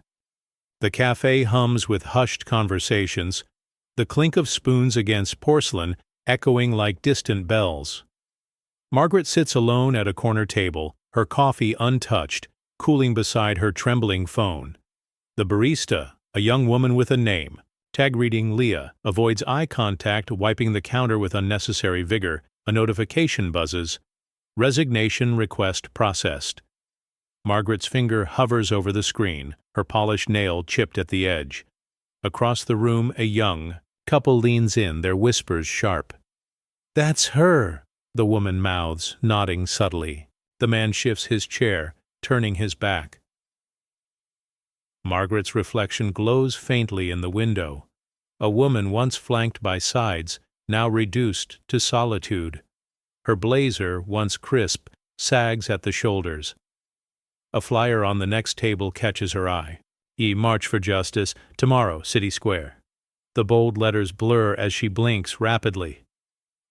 The cafe hums with hushed conversations, the clink of spoons against porcelain echoing like distant bells. Margaret sits alone at a corner table, her coffee untouched, cooling beside her trembling phone. The barista, a young woman with a name, tag-reading Leah, avoids eye contact, wiping the counter with unnecessary vigor. A notification buzzes. Resignation request processed. Margaret's finger hovers over the screen, her polished nail chipped at the edge. Across the room, a young couple leans in, their whispers sharp. "That's her," the woman mouths, nodding subtly. The man shifts his chair, turning his back. Margaret's reflection glows faintly in the window. A woman once flanked by sides, now reduced to solitude. Her blazer, once crisp, sags at the shoulders. A flyer on the next table catches her eye. March for Justice, tomorrow, City Square. The bold letters blur as she blinks rapidly.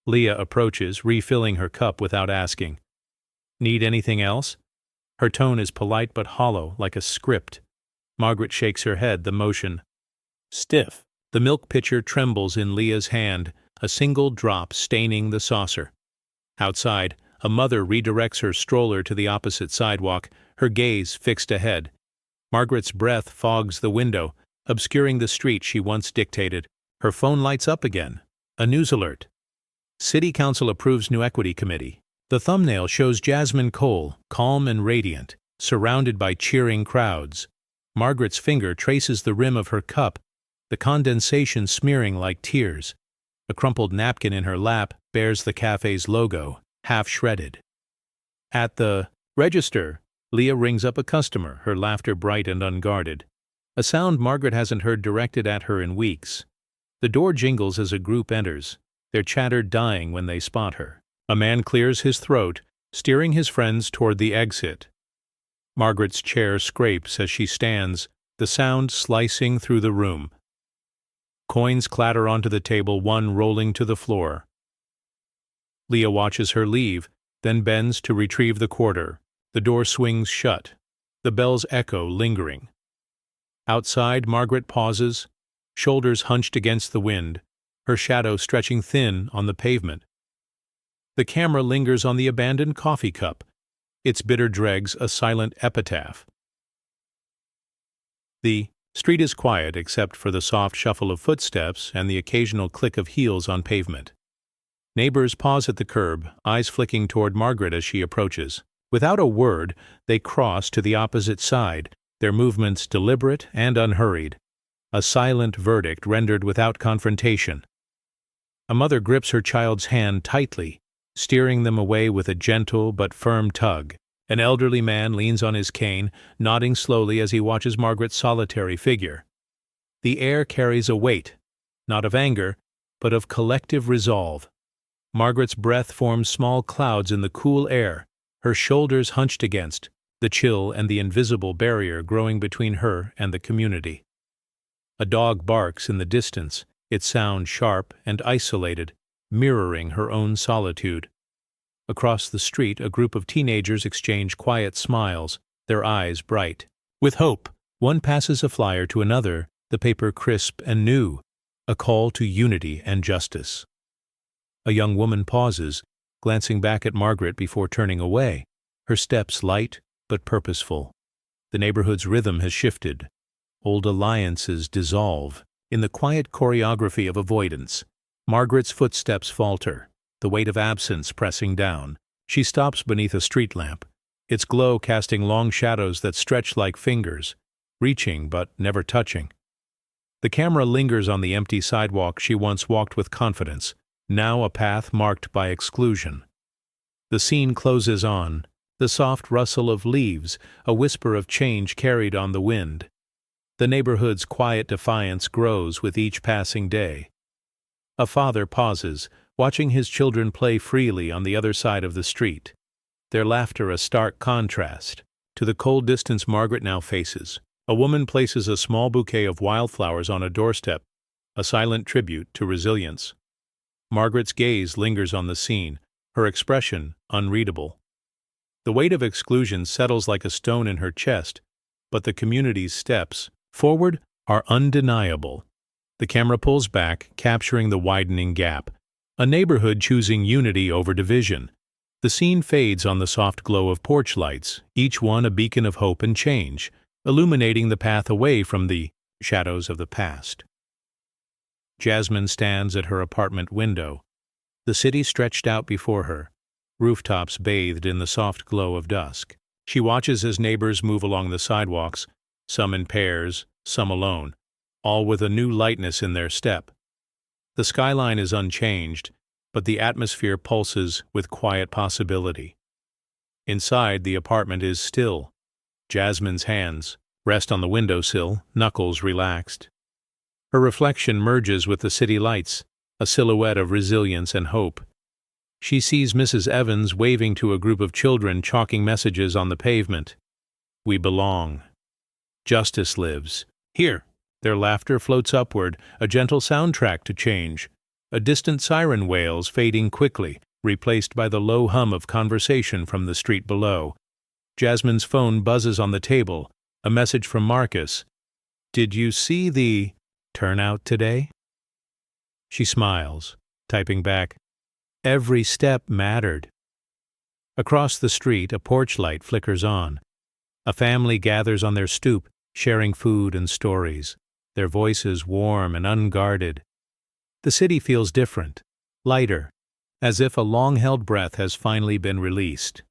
Leah approaches, refilling her cup without asking. "Need anything else?" Her tone is polite but hollow, like a script. Margaret shakes her head, the motion stiff. The milk pitcher trembles in Leah's hand, a single drop staining the saucer. Outside, a mother redirects her stroller to the opposite sidewalk, her gaze fixed ahead. Margaret's breath fogs the window, obscuring the street she once dictated. Her phone lights up again. A news alert. City Council approves new equity committee. The thumbnail shows Jasmine Cole, calm and radiant, surrounded by cheering crowds. Margaret's finger traces the rim of her cup, the condensation smearing like tears. A crumpled napkin in her lap bears the cafe's logo, half shredded. At the register, Leah rings up a customer, her laughter bright and unguarded. A sound Margaret hasn't heard directed at her in weeks. The door jingles as a group enters, their chatter dying when they spot her. A man clears his throat, steering his friends toward the exit. Margaret's chair scrapes as she stands, the sound slicing through the room. Coins clatter onto the table, one rolling to the floor. Leah watches her leave, then bends to retrieve the quarter. The door swings shut, the bells echo, lingering. Outside, Margaret pauses, shoulders hunched against the wind, her shadow stretching thin on the pavement. The camera lingers on the abandoned coffee cup, its bitter dregs a silent epitaph. The street is quiet except for the soft shuffle of footsteps and the occasional click of heels on pavement. Neighbors pause at the curb, eyes flicking toward Margaret as she approaches. Without a word, they cross to the opposite side, their movements deliberate and unhurried. A silent verdict rendered without confrontation. A mother grips her child's hand tightly, steering them away with a gentle but firm tug. An elderly man leans on his cane, nodding slowly as he watches Margaret's solitary figure. The air carries a weight, not of anger, but of collective resolve. Margaret's breath forms small clouds in the cool air, her shoulders hunched against, the chill and the invisible barrier growing between her and the community. A dog barks in the distance, its sound sharp and isolated, mirroring her own solitude. Across the street, a group of teenagers exchange quiet smiles, their eyes bright. With hope, one passes a flyer to another, the paper crisp and new, a call to unity and justice. A young woman pauses, glancing back at Margaret before turning away, her steps light but purposeful. The neighborhood's rhythm has shifted. Old alliances dissolve in the quiet choreography of avoidance. Margaret's footsteps falter, the weight of absence pressing down. She stops beneath a street lamp, its glow casting long shadows that stretch like fingers, reaching but never touching. The camera lingers on the empty sidewalk she once walked with confidence, now a path marked by exclusion. The scene closes on, the soft rustle of leaves, a whisper of change carried on the wind. The neighborhood's quiet defiance grows with each passing day. A father pauses, watching his children play freely on the other side of the street, their laughter a stark contrast to the cold distance Margaret now faces. A woman places a small bouquet of wildflowers on a doorstep, a silent tribute to resilience. Margaret's gaze lingers on the scene, her expression unreadable. The weight of exclusion settles like a stone in her chest, but the community's steps forward are undeniable. The camera pulls back, capturing the widening gap, a neighborhood choosing unity over division. The scene fades on the soft glow of porch lights, each one a beacon of hope and change, illuminating the path away from the shadows of the past. Jasmine stands at her apartment window, the city stretched out before her, rooftops bathed in the soft glow of dusk. She watches as neighbors move along the sidewalks, some in pairs, some alone, all with a new lightness in their step. The skyline is unchanged, but the atmosphere pulses with quiet possibility. Inside, the apartment is still. Jasmine's hands rest on the windowsill, knuckles relaxed. Her reflection merges with the city lights, a silhouette of resilience and hope. She sees Mrs. Evans waving to a group of children chalking messages on the pavement. We belong. Justice lives. Here. Their laughter floats upward, a gentle soundtrack to change. A distant siren wails, fading quickly, replaced by the low hum of conversation from the street below. Jasmine's phone buzzes on the table, a message from Marcus. Did you see the turnout today? She smiles, typing back, every step mattered. Across the street, a porch light flickers on. A family gathers on their stoop, sharing food and stories, their voices warm and unguarded. The city feels different, lighter, as if a long-held breath has finally been released.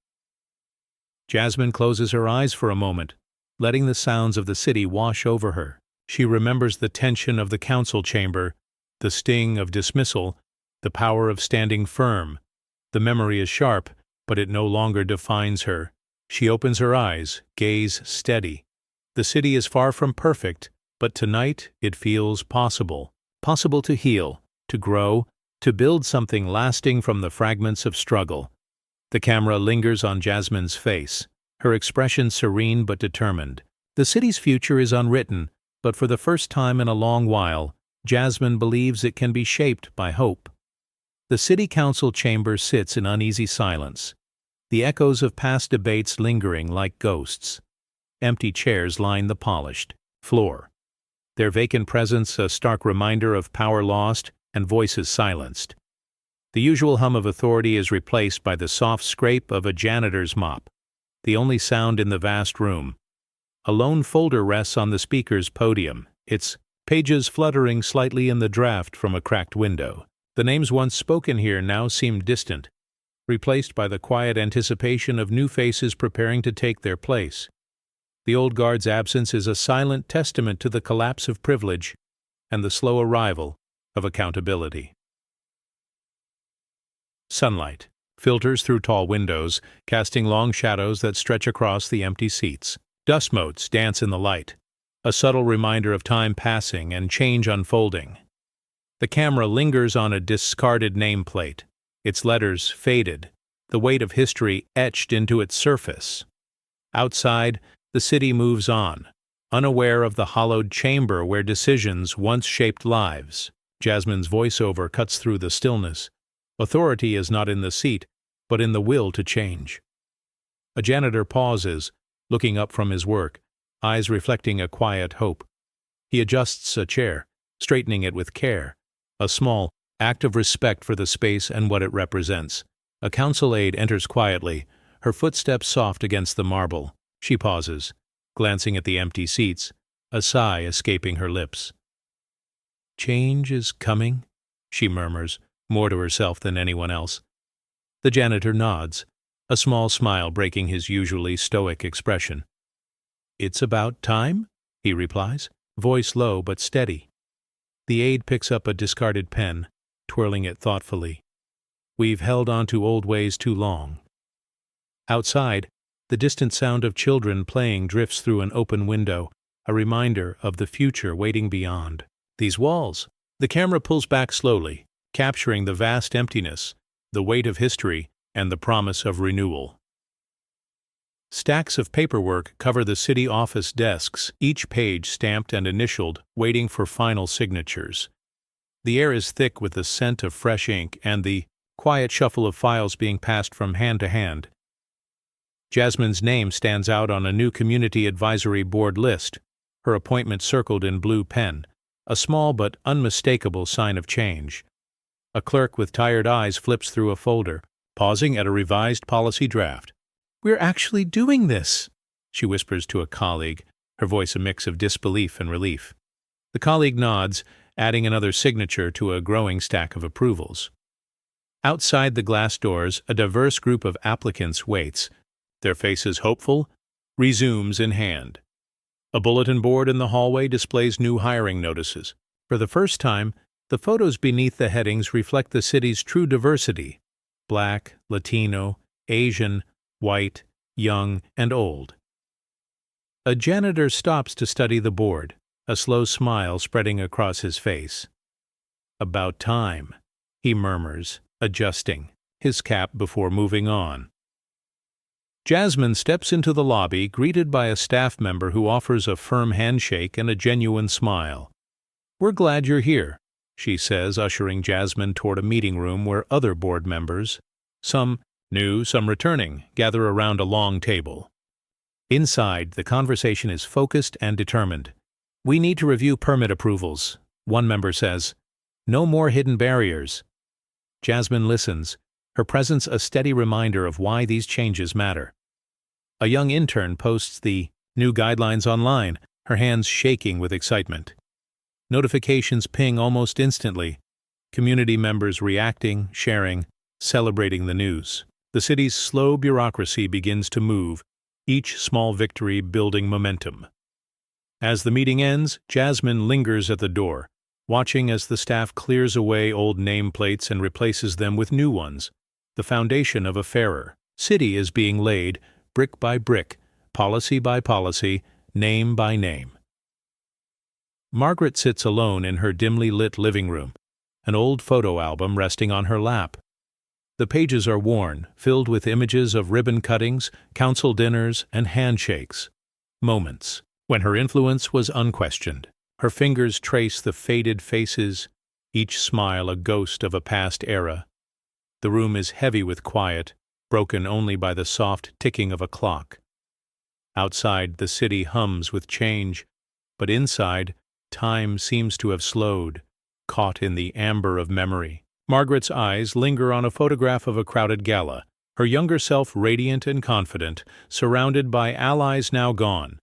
Jasmine closes her eyes for a moment, letting the sounds of the city wash over her. She remembers the tension of the council chamber, the sting of dismissal, the power of standing firm. The memory is sharp, but it no longer defines her. She opens her eyes, gaze steady. The city is far from perfect, but tonight it feels possible. Possible to heal, to grow, to build something lasting from the fragments of struggle. The camera lingers on Jasmine's face, her expression serene but determined. The city's future is unwritten, but for the first time in a long while, Jasmine believes it can be shaped by hope. The city council chamber sits in uneasy silence, the echoes of past debates lingering like ghosts. Empty chairs line the polished floor, their vacant presence a stark reminder of power lost and voices silenced. The usual hum of authority is replaced by the soft scrape of a janitor's mop, the only sound in the vast room. A lone folder rests on the speaker's podium, its pages fluttering slightly in the draft from a cracked window. The names once spoken here now seem distant, replaced by the quiet anticipation of new faces preparing to take their place. The old guard's absence is a silent testament to the collapse of privilege and the slow arrival of accountability. Sunlight filters through tall windows, casting long shadows that stretch across the empty seats. Dust motes dance in the light, a subtle reminder of time passing and change unfolding. The camera lingers on a discarded nameplate, its letters faded, the weight of history etched into its surface. Outside, the city moves on, unaware of the hollowed chamber where decisions once shaped lives. Jasmine's voiceover cuts through the stillness. Authority is not in the seat, but in the will to change. A janitor pauses, looking up from his work, eyes reflecting a quiet hope. He adjusts a chair, straightening it with care, a small act of respect for the space and what it represents. A council aide enters quietly, her footsteps soft against the marble. She pauses, glancing at the empty seats, a sigh escaping her lips. "Change is coming," she murmurs, more to herself than anyone else. The janitor nods, a small smile breaking his usually stoic expression. "It's about time," he replies, voice low but steady. The aide picks up a discarded pen, twirling it thoughtfully. "We've held on to old ways too long." Outside, the distant sound of children playing drifts through an open window, a reminder of the future waiting beyond. These walls. The camera pulls back slowly, capturing the vast emptiness, the weight of history, and the promise of renewal. Stacks of paperwork cover the city office desks, each page stamped and initialed, waiting for final signatures. The air is thick with the scent of fresh ink and the quiet shuffle of files being passed from hand to hand. Jasmine's name stands out on a new community advisory board list, her appointment circled in blue pen, a small but unmistakable sign of change. A clerk with tired eyes flips through a folder, pausing at a revised policy draft. "We're actually doing this," she whispers to a colleague, her voice a mix of disbelief and relief. The colleague nods, adding another signature to a growing stack of approvals. Outside the glass doors, a diverse group of applicants waits, their faces hopeful, resumes in hand. A bulletin board in the hallway displays new hiring notices. For the first time, the photos beneath the headings reflect the city's true diversity: Black, Latino, Asian, white, young, and old. A janitor stops to study the board, a slow smile spreading across his face. "About time," he murmurs, adjusting his cap before moving on. Jasmine steps into the lobby, greeted by a staff member who offers a firm handshake and a genuine smile. "We're glad you're here," she says, ushering Jasmine toward a meeting room where other board members, some new, some returning, gather around a long table. Inside, the conversation is focused and determined. "We need to review permit approvals," one member says. "No more hidden barriers." Jasmine listens, her presence a steady reminder of why these changes matter. A young intern posts the new guidelines online, her hands shaking with excitement. Notifications ping almost instantly, community members reacting, sharing, celebrating the news. The city's slow bureaucracy begins to move, each small victory building momentum. As the meeting ends, Jasmine lingers at the door, watching as the staff clears away old nameplates and replaces them with new ones. The foundation of a fairer city is being laid, brick by brick, policy by policy, name by name. Margaret sits alone in her dimly lit living room, an old photo album resting on her lap. The pages are worn, filled with images of ribbon cuttings, council dinners, and handshakes. Moments when her influence was unquestioned. Her fingers trace the faded faces, each smile a ghost of a past era. The room is heavy with quiet, broken only by the soft ticking of a clock. Outside, the city hums with change, but inside, time seems to have slowed, caught in the amber of memory. Margaret's eyes linger on a photograph of a crowded gala, her younger self radiant and confident, surrounded by allies now gone.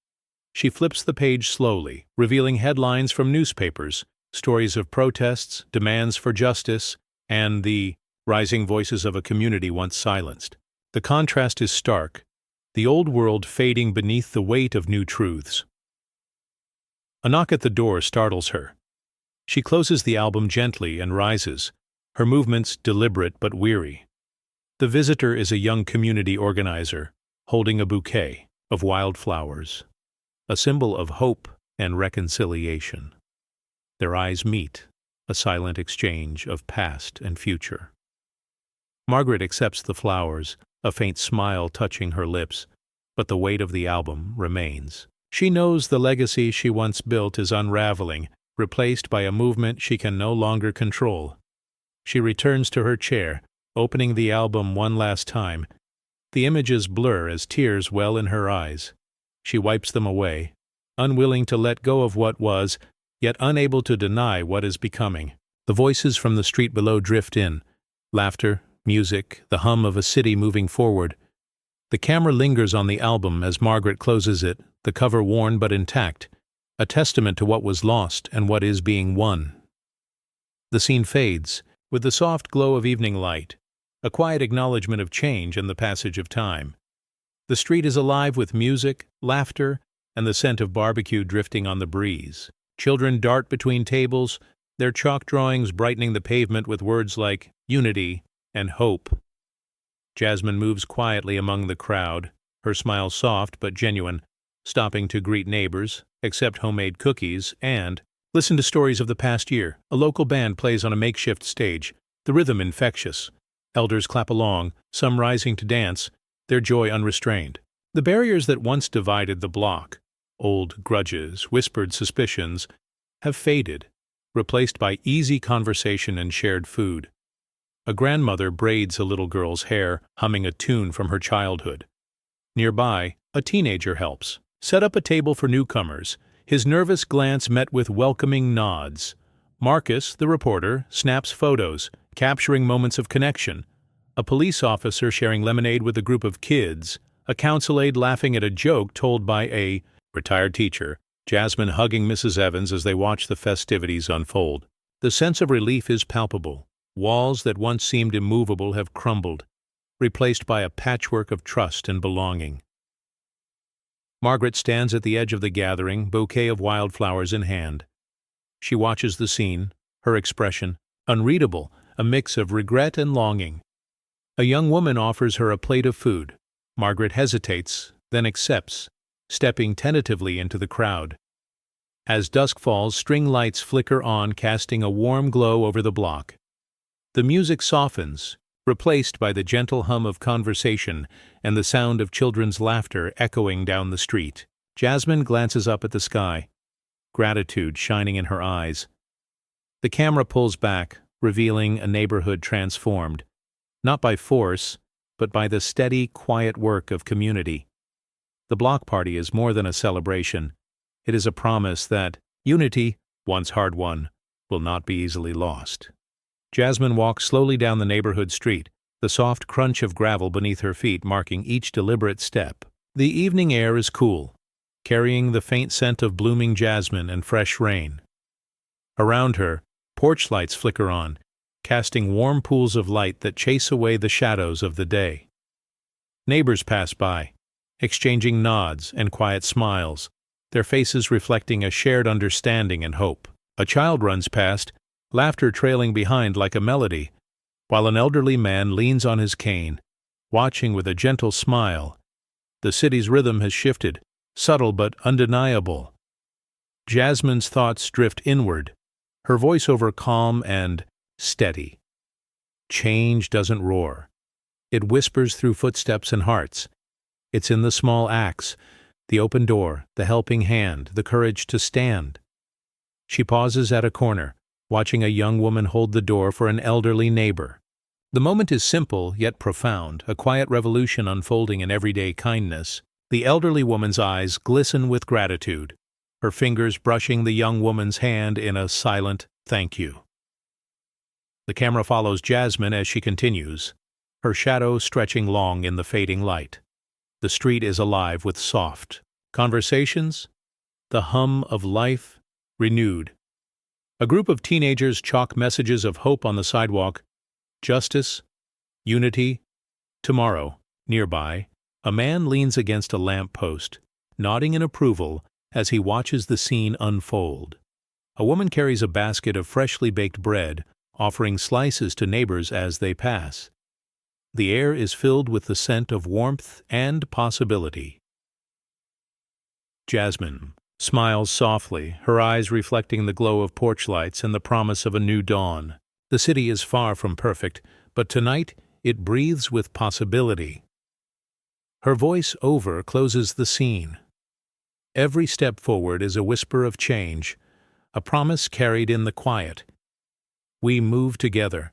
She flips the page slowly, revealing headlines from newspapers, stories of protests, demands for justice, and the rising voices of a community once silenced. The contrast is stark, the old world fading beneath the weight of new truths. A knock at the door startles her. She closes the album gently and rises, her movements deliberate but weary. The visitor is a young community organizer, holding a bouquet of wildflowers, a symbol of hope and reconciliation. Their eyes meet, a silent exchange of past and future. Margaret accepts the flowers, a faint smile touching her lips, but the weight of the album remains. She knows the legacy she once built is unraveling, replaced by a movement she can no longer control. She returns to her chair, opening the album one last time. The images blur as tears well in her eyes. She wipes them away, unwilling to let go of what was, yet unable to deny what is becoming. The voices from the street below drift in. Laughter, music, the hum of a city moving forward. The camera lingers on the album as Margaret closes it, the cover worn but intact, a testament to what was lost and what is being won. The scene fades, with the soft glow of evening light, a quiet acknowledgement of change and the passage of time. The street is alive with music, laughter, and the scent of barbecue drifting on the breeze. Children dart between tables, their chalk drawings brightening the pavement with words like unity and hope. Jasmine moves quietly among the crowd, her smile soft but genuine, stopping to greet neighbors, accept homemade cookies, and listen to stories of the past year. A local band plays on a makeshift stage, the rhythm infectious. Elders clap along, some rising to dance, their joy unrestrained. The barriers that once divided the block, old grudges, whispered suspicions, have faded, replaced by easy conversation and shared food. A grandmother braids a little girl's hair, humming a tune from her childhood. Nearby, a teenager helps. Set up a table for newcomers, his nervous glance met with welcoming nods. Marcus, the reporter, snaps photos, capturing moments of connection. A police officer sharing lemonade with a group of kids, a council aide laughing at a joke told by a retired teacher, Jasmine hugging Mrs. Evans as they watch the festivities unfold. The sense of relief is palpable. Walls that once seemed immovable have crumbled, replaced by a patchwork of trust and belonging. Margaret stands at the edge of the gathering, bouquet of wildflowers in hand. She watches the scene, her expression, unreadable, a mix of regret and longing. A young woman offers her a plate of food. Margaret hesitates, then accepts, stepping tentatively into the crowd. As dusk falls, string lights flicker on, casting a warm glow over the block. The music softens, replaced by the gentle hum of conversation and the sound of children's laughter echoing down the street. Jasmine glances up at the sky, gratitude shining in her eyes. The camera pulls back, revealing a neighborhood transformed, not by force, but by the steady, quiet work of community. The block party is more than a celebration. It is a promise that unity, once hard-won, will not be easily lost. Jasmine walks slowly down the neighborhood street, the soft crunch of gravel beneath her feet marking each deliberate step. The evening air is cool, carrying the faint scent of blooming jasmine and fresh rain. Around her, porch lights flicker on, casting warm pools of light that chase away the shadows of the day. Neighbors pass by, exchanging nods and quiet smiles, their faces reflecting a shared understanding and hope. A child runs past, laughter trailing behind like a melody, while an elderly man leans on his cane, watching with a gentle smile. The city's rhythm has shifted, subtle but undeniable. Jasmine's thoughts drift inward, her voiceover calm and steady. Change doesn't roar. It whispers through footsteps and hearts. It's in the small acts, the open door, the helping hand, the courage to stand. She pauses at a corner, watching a young woman hold the door for an elderly neighbor. The moment is simple yet profound, a quiet revolution unfolding in everyday kindness. The elderly woman's eyes glisten with gratitude, her fingers brushing the young woman's hand in a silent thank you. The camera follows Jasmine as she continues, her shadow stretching long in the fading light. The street is alive with soft conversations, the hum of life renewed. A group of teenagers chalk messages of hope on the sidewalk: justice, unity, tomorrow. Nearby, a man leans against a lamp post, nodding in approval as he watches the scene unfold. A woman carries a basket of freshly baked bread, offering slices to neighbors as they pass. The air is filled with the scent of warmth and possibility. Jasmine smiles softly, her eyes reflecting the glow of porch lights and the promise of a new dawn. The city is far from perfect, but tonight it breathes with possibility. Her voice over closes the scene. Every step forward is a whisper of change, a promise carried in the quiet. We move together,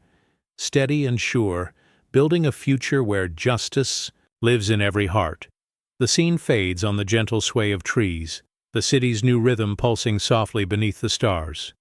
steady and sure, building a future where justice lives in every heart. The scene fades on the gentle sway of trees, the city's new rhythm pulsing softly beneath the stars.